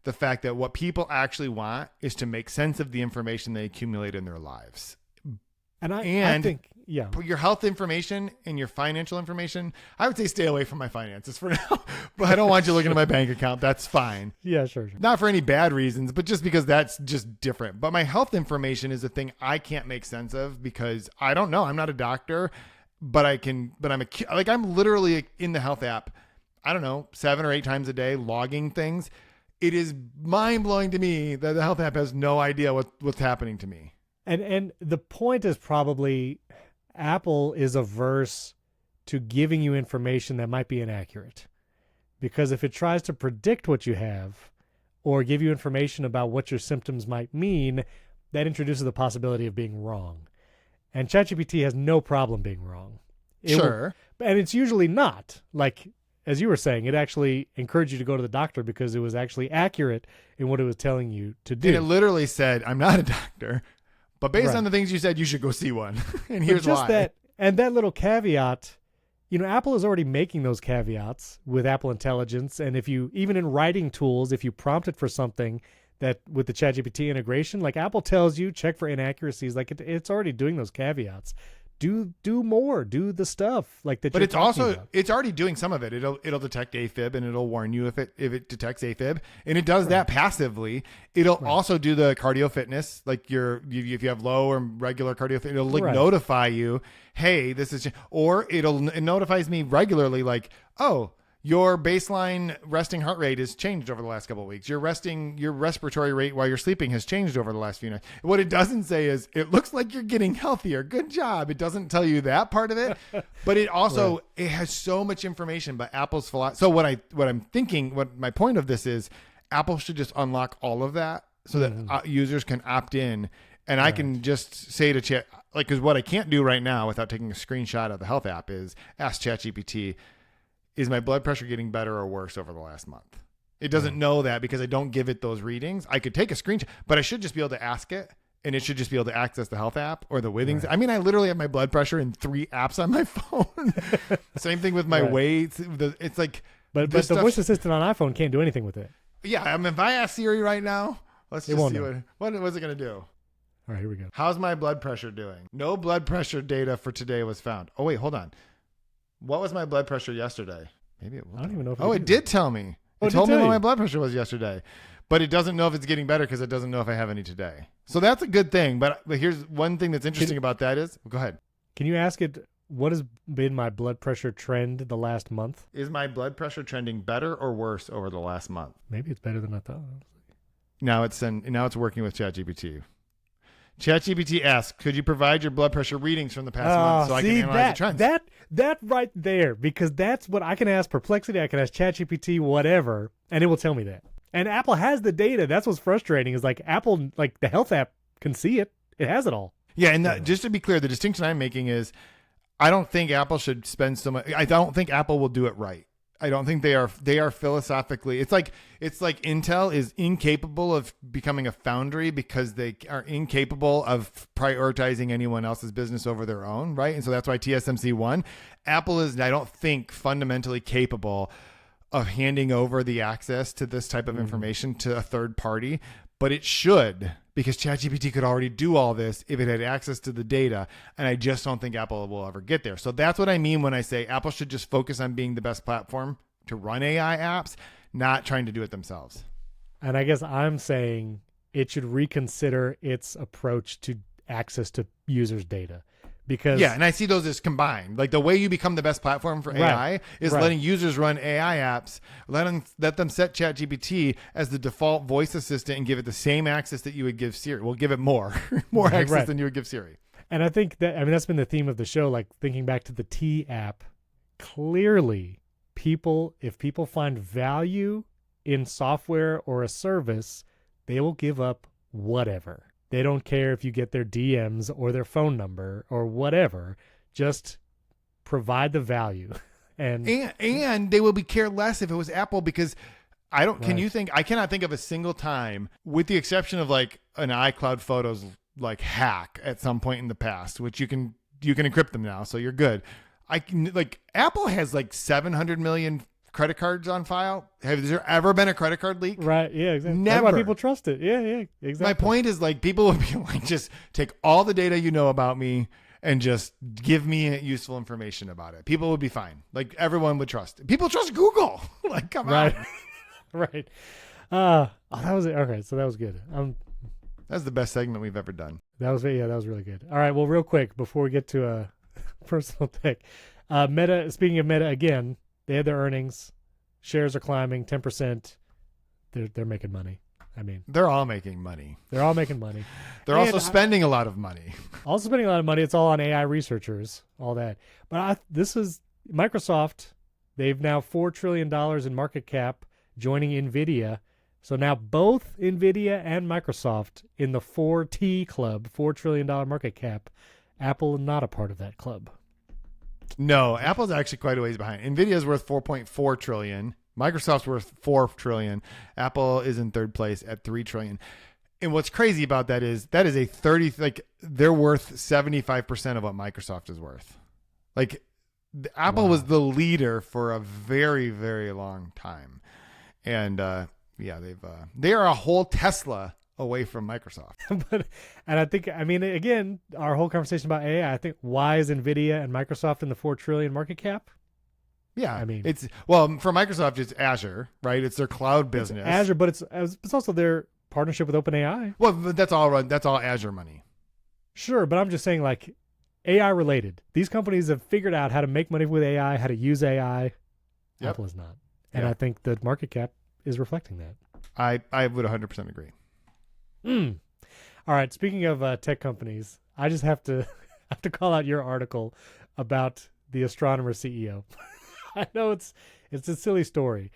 the fact that what people actually want is to make sense of the information they accumulate in their lives. And I think, your health information and your financial information, I would say stay away from my finances for now. But I don't want you looking at my bank account. That's fine. Yeah, sure. Not for any bad reasons, but just because that's just different. But my health information is a thing I can't make sense of, because I don't know. I'm not a doctor, but I'm literally in the health app, I don't know, 7 or 8 times a day logging things. It is mind blowing to me that the health app has no idea what's happening to me. And the point is probably Apple is averse to giving you information that might be inaccurate, because if it tries to predict what you have or give you information about what your symptoms might mean, that introduces the possibility of being wrong. And ChatGPT has no problem being wrong. And it's usually not. Like, as you were saying, it actually encouraged you to go to the doctor because it was actually accurate in what it was telling you to do. And it literally said, I'm not a doctor, but based on the things you said, you should go see one. And here's just why. That little caveat, Apple is already making those caveats with Apple Intelligence. And if you, even in writing tools, if you prompt it for something that with the ChatGPT integration, like Apple tells you, check for inaccuracies, like it's already doing those caveats. Do more, do the stuff like that. But it's also about. It's already doing some of it. It'll detect AFib and it'll warn you if it detects AFib, and it does that passively. It'll also do the cardio fitness, like if you have low or regular cardio fitness, it'll notify you, hey, this is, or it notifies me regularly, like, oh, your baseline resting heart rate has changed over the last couple of weeks. Your respiratory rate while you're sleeping has changed over the last few nights. What it doesn't say is, it looks like you're getting healthier. Good job. It doesn't tell you that part of it, but it also, it has so much information. But Apple's philosophy. So what my point of this is, Apple should just unlock all of that so that users can opt in. And I can just say to Chat, like, because what I can't do right now without taking a screenshot of the health app is ask ChatGPT, is my blood pressure getting better or worse over the last month? It doesn't know that because I don't give it those readings. I could take a screenshot, but I should just be able to ask it, and it should just be able to access the health app or the Withings. I mean, I literally have my blood pressure in 3 apps on my phone. Same thing with my weights. It's like, but the voice assistant on iPhone can't do anything with it. Yeah, I mean, if I ask Siri right now, let's just see what is it going to do. All right, here we go. How's my blood pressure doing? No blood pressure data for today was found. Oh wait, hold on. What was my blood pressure yesterday? Maybe it will. I don't even know if it did tell me. It told me what my blood pressure was yesterday. But it doesn't know if it's getting better because it doesn't know if I have any today. So that's a good thing. But here's one thing that's interesting about that is, go ahead. Can you ask it, what has been my blood pressure trend the last month? Is my blood pressure trending better or worse over the last month? Maybe it's better than I thought. Now it's working with ChatGPT. ChatGPT asks, could you provide your blood pressure readings from the past month so I can analyze the trends? That right there, because that's what I can ask Perplexity, I can ask ChatGPT, whatever, and it will tell me that. And Apple has the data. That's what's frustrating is like Apple, like the health app can see it. It has it all. Yeah, and just to be clear, the distinction I'm making is I don't think Apple should spend so much. I don't think Apple will do it right. I don't think they are philosophically. It's like Intel is incapable of becoming a foundry because they are incapable of prioritizing anyone else's business over their own, right? And so that's why TSMC won. Apple is, I don't think, fundamentally capable of handing over the access to this type of information to a third party, but it should, because ChatGPT could already do all this if it had access to the data, and I just don't think Apple will ever get there. So that's what I mean when I say Apple should just focus on being the best platform to run AI apps, not trying to do it themselves. And I guess I'm saying it should reconsider its approach to access to users' data. Because and I see those as combined. Like the way you become the best platform for AI is letting users run AI apps, let them set ChatGPT as the default voice assistant and give it the same access that you would give Siri. We'll give it more access than you would give Siri. And I think that's been the theme of the show, like thinking back to the T app. Clearly, if people find value in software or a service, they will give up whatever. They don't care if you get their DMs or their phone number or whatever. Just provide the value, and they will be care less if it was Apple, because I don't. Can you think? I cannot think of a single time, with the exception of like an iCloud Photos like hack at some point in the past, which you can encrypt them now, so you're good. Apple has like 700 million credit cards on file. Has there ever been a credit card leak? Right. Yeah, exactly. Never. That's why people trust it. Yeah, exactly. My point is, like, people would be like, just take all the data you know about me and just give me useful information about it. People would be fine. Like, everyone would trust it. People trust Google. Like, come on. Right. That was it. Okay, so that was good. That's the best segment we've ever done. That was really good. All right, well, real quick before we get to a personal pick, Meta. Speaking of Meta again. They had their earnings. Shares are climbing 10%. They're making money. I mean, they're all making money. They're all making money. They're also spending a lot of money. Also spending a lot of money. It's all on AI researchers, all that. But this is Microsoft. They've now $4 trillion in market cap, joining Nvidia. So now both Nvidia and Microsoft in the 4T club, $4 trillion market cap. Apple not a part of that club. No, Apple's actually quite a ways behind. Nvidia's worth $4.4 trillion. Microsoft's worth $4 trillion. Apple is in third place at $3 trillion. And what's crazy about that is a 30, like they're worth 75% of what Microsoft is worth. Like Apple was the leader for a very, very long time. And they are a whole Tesla away from Microsoft. And I mean, again, our whole conversation about AI, I think, why is Nvidia and Microsoft in the $4 trillion market cap? Yeah, I mean, for Microsoft, it's Azure, right? It's their cloud business. It's Azure, but it's also their partnership with OpenAI. Well, but that's all Azure money. Sure, but I'm just saying, like, AI related. These companies have figured out how to make money with AI, how to use AI. Yep. Apple is not, and I think the market cap is reflecting that. I would 100% agree. All right. Speaking of tech companies, I just have to call out your article about the Astonomer CEO. I know it's a silly story,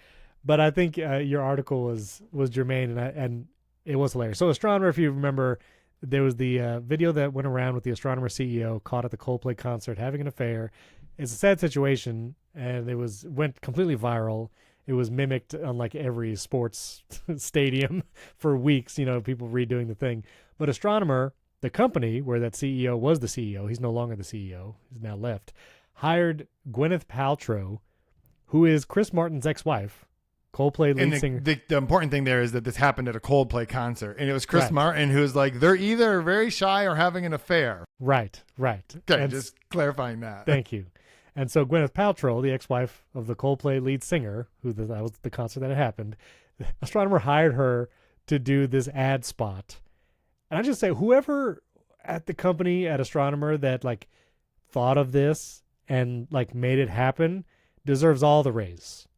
but I think your article was germane and it was hilarious. So Astonomer, if you remember, there was the video that went around with the Astonomer CEO caught at the Coldplay concert having an affair. It's a sad situation, and it went completely viral. It was mimicked on like every sports stadium for weeks, people redoing the thing. But Astonomer, the company where that CEO was the CEO, he's no longer the CEO, he's now left, hired Gwyneth Paltrow, who is Chris Martin's ex-wife, Coldplay lead singer. The important thing there is that this happened at a Coldplay concert, and it was Chris Martin who's like, they're either very shy or having an affair. Right. Okay, and just clarifying that. Thank you. And so Gwyneth Paltrow, the ex-wife of the Coldplay lead singer, that was the concert that had happened, Astonomer hired her to do this ad spot. And I just say, whoever at the company at Astonomer that like thought of this and like made it happen deserves all the raises.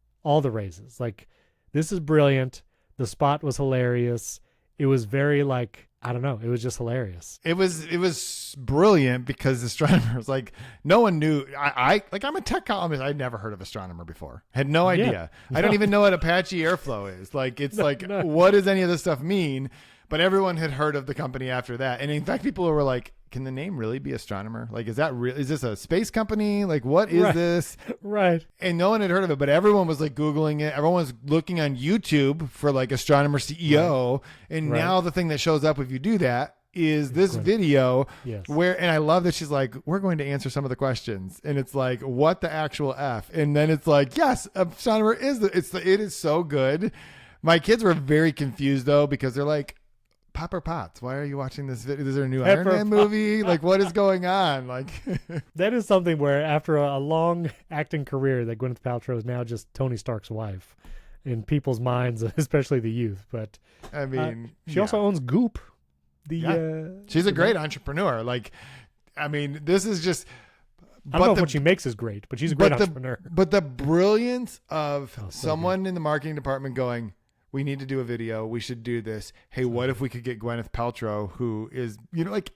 Like, this is brilliant. The spot was hilarious. It was very like, I don't know. It was just hilarious. It was brilliant because Astonomer was like, no one knew. I'm a tech columnist. I'd never heard of Astonomer before. Had no idea. I don't even know what Apache Airflow is. Like, it's what does any of this stuff mean? But everyone had heard of the company after that. And in fact, people were like, can the name really be Astonomer? Like, is that real? Is this a space company? Like, what is this? Right. And no one had heard of it, but everyone was like Googling it. Everyone was looking on YouTube for like Astonomer CEO. Right. And now the thing that shows up if you do that is this video where, and I love that she's like, we're going to answer some of the questions. And it's like, what the actual F? And then it's like, yes, Astonomer it is so good. My kids were very confused though, because they're like, Pepper Potts, why are you watching this video? Is there a new Iron Man movie? Like, what is going on? Like, that is something where after a long acting career that Gwyneth Paltrow is now just Tony Stark's wife in people's minds, especially the youth. But I mean, she also owns Goop. She's a great entrepreneur. Like, I mean, this is just. I don't know if what she makes is great, but she's a great entrepreneur. But the brilliance of someone in the marketing department going, we need to do a video. We should do this. Hey, what if we could get Gwyneth Paltrow, who is, like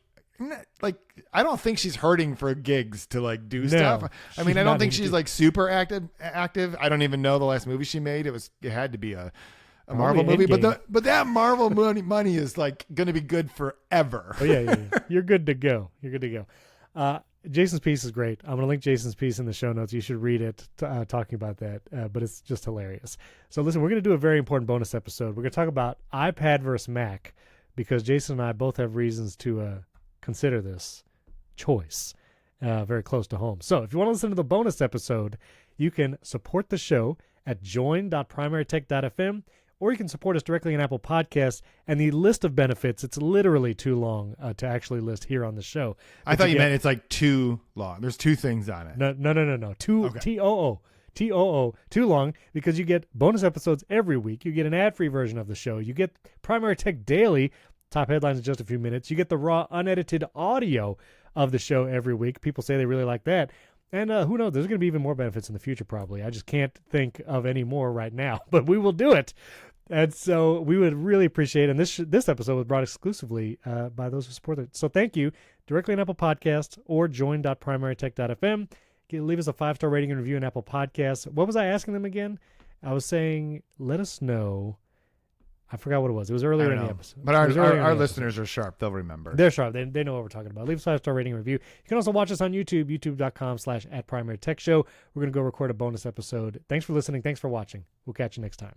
I don't think she's hurting for gigs to like do stuff. I mean, I don't think she's like super active. I don't even know the last movie she made. It had to be a Marvel movie, but that Marvel money is like going to be good forever. Oh yeah. You're good to go. Jason's piece is great. I'm going to link Jason's piece in the show notes. You should read it, talking about that, but it's just hilarious. So listen, we're going to do a very important bonus episode. We're going to talk about iPad versus Mac, because Jason and I both have reasons to consider this choice very close to home. So if you want to listen to the bonus episode, you can support the show at join.primarytech.fm, or you can support us directly on Apple Podcasts. And the list of benefits, it's literally too long to actually list here on the show. I thought you meant it's like too long. There's two things on it. No. T-O-O, too long, because you get bonus episodes every week. You get an ad-free version of the show. You get Primary Tech Daily, top headlines in just a few minutes. You get the raw, unedited audio of the show every week. People say they really like that. And who knows, there's going to be even more benefits in the future probably. I just can't think of any more right now, but we will do it. And so we would really appreciate it. And this episode was brought exclusively by those who support it. So thank you. Directly on Apple Podcasts or join.primarytech.fm. Leave us a 5-star rating and review on Apple Podcasts. What was I asking them again? I was saying, let us know. I forgot what it was. It was earlier in the episode. But our listeners are sharp. They'll remember. They're sharp. They know what we're talking about. Leave a 5-star rating and review. You can also watch us on YouTube, youtube.com/@PrimaryTechShow. We're going to go record a bonus episode. Thanks for listening. Thanks for watching. We'll catch you next time.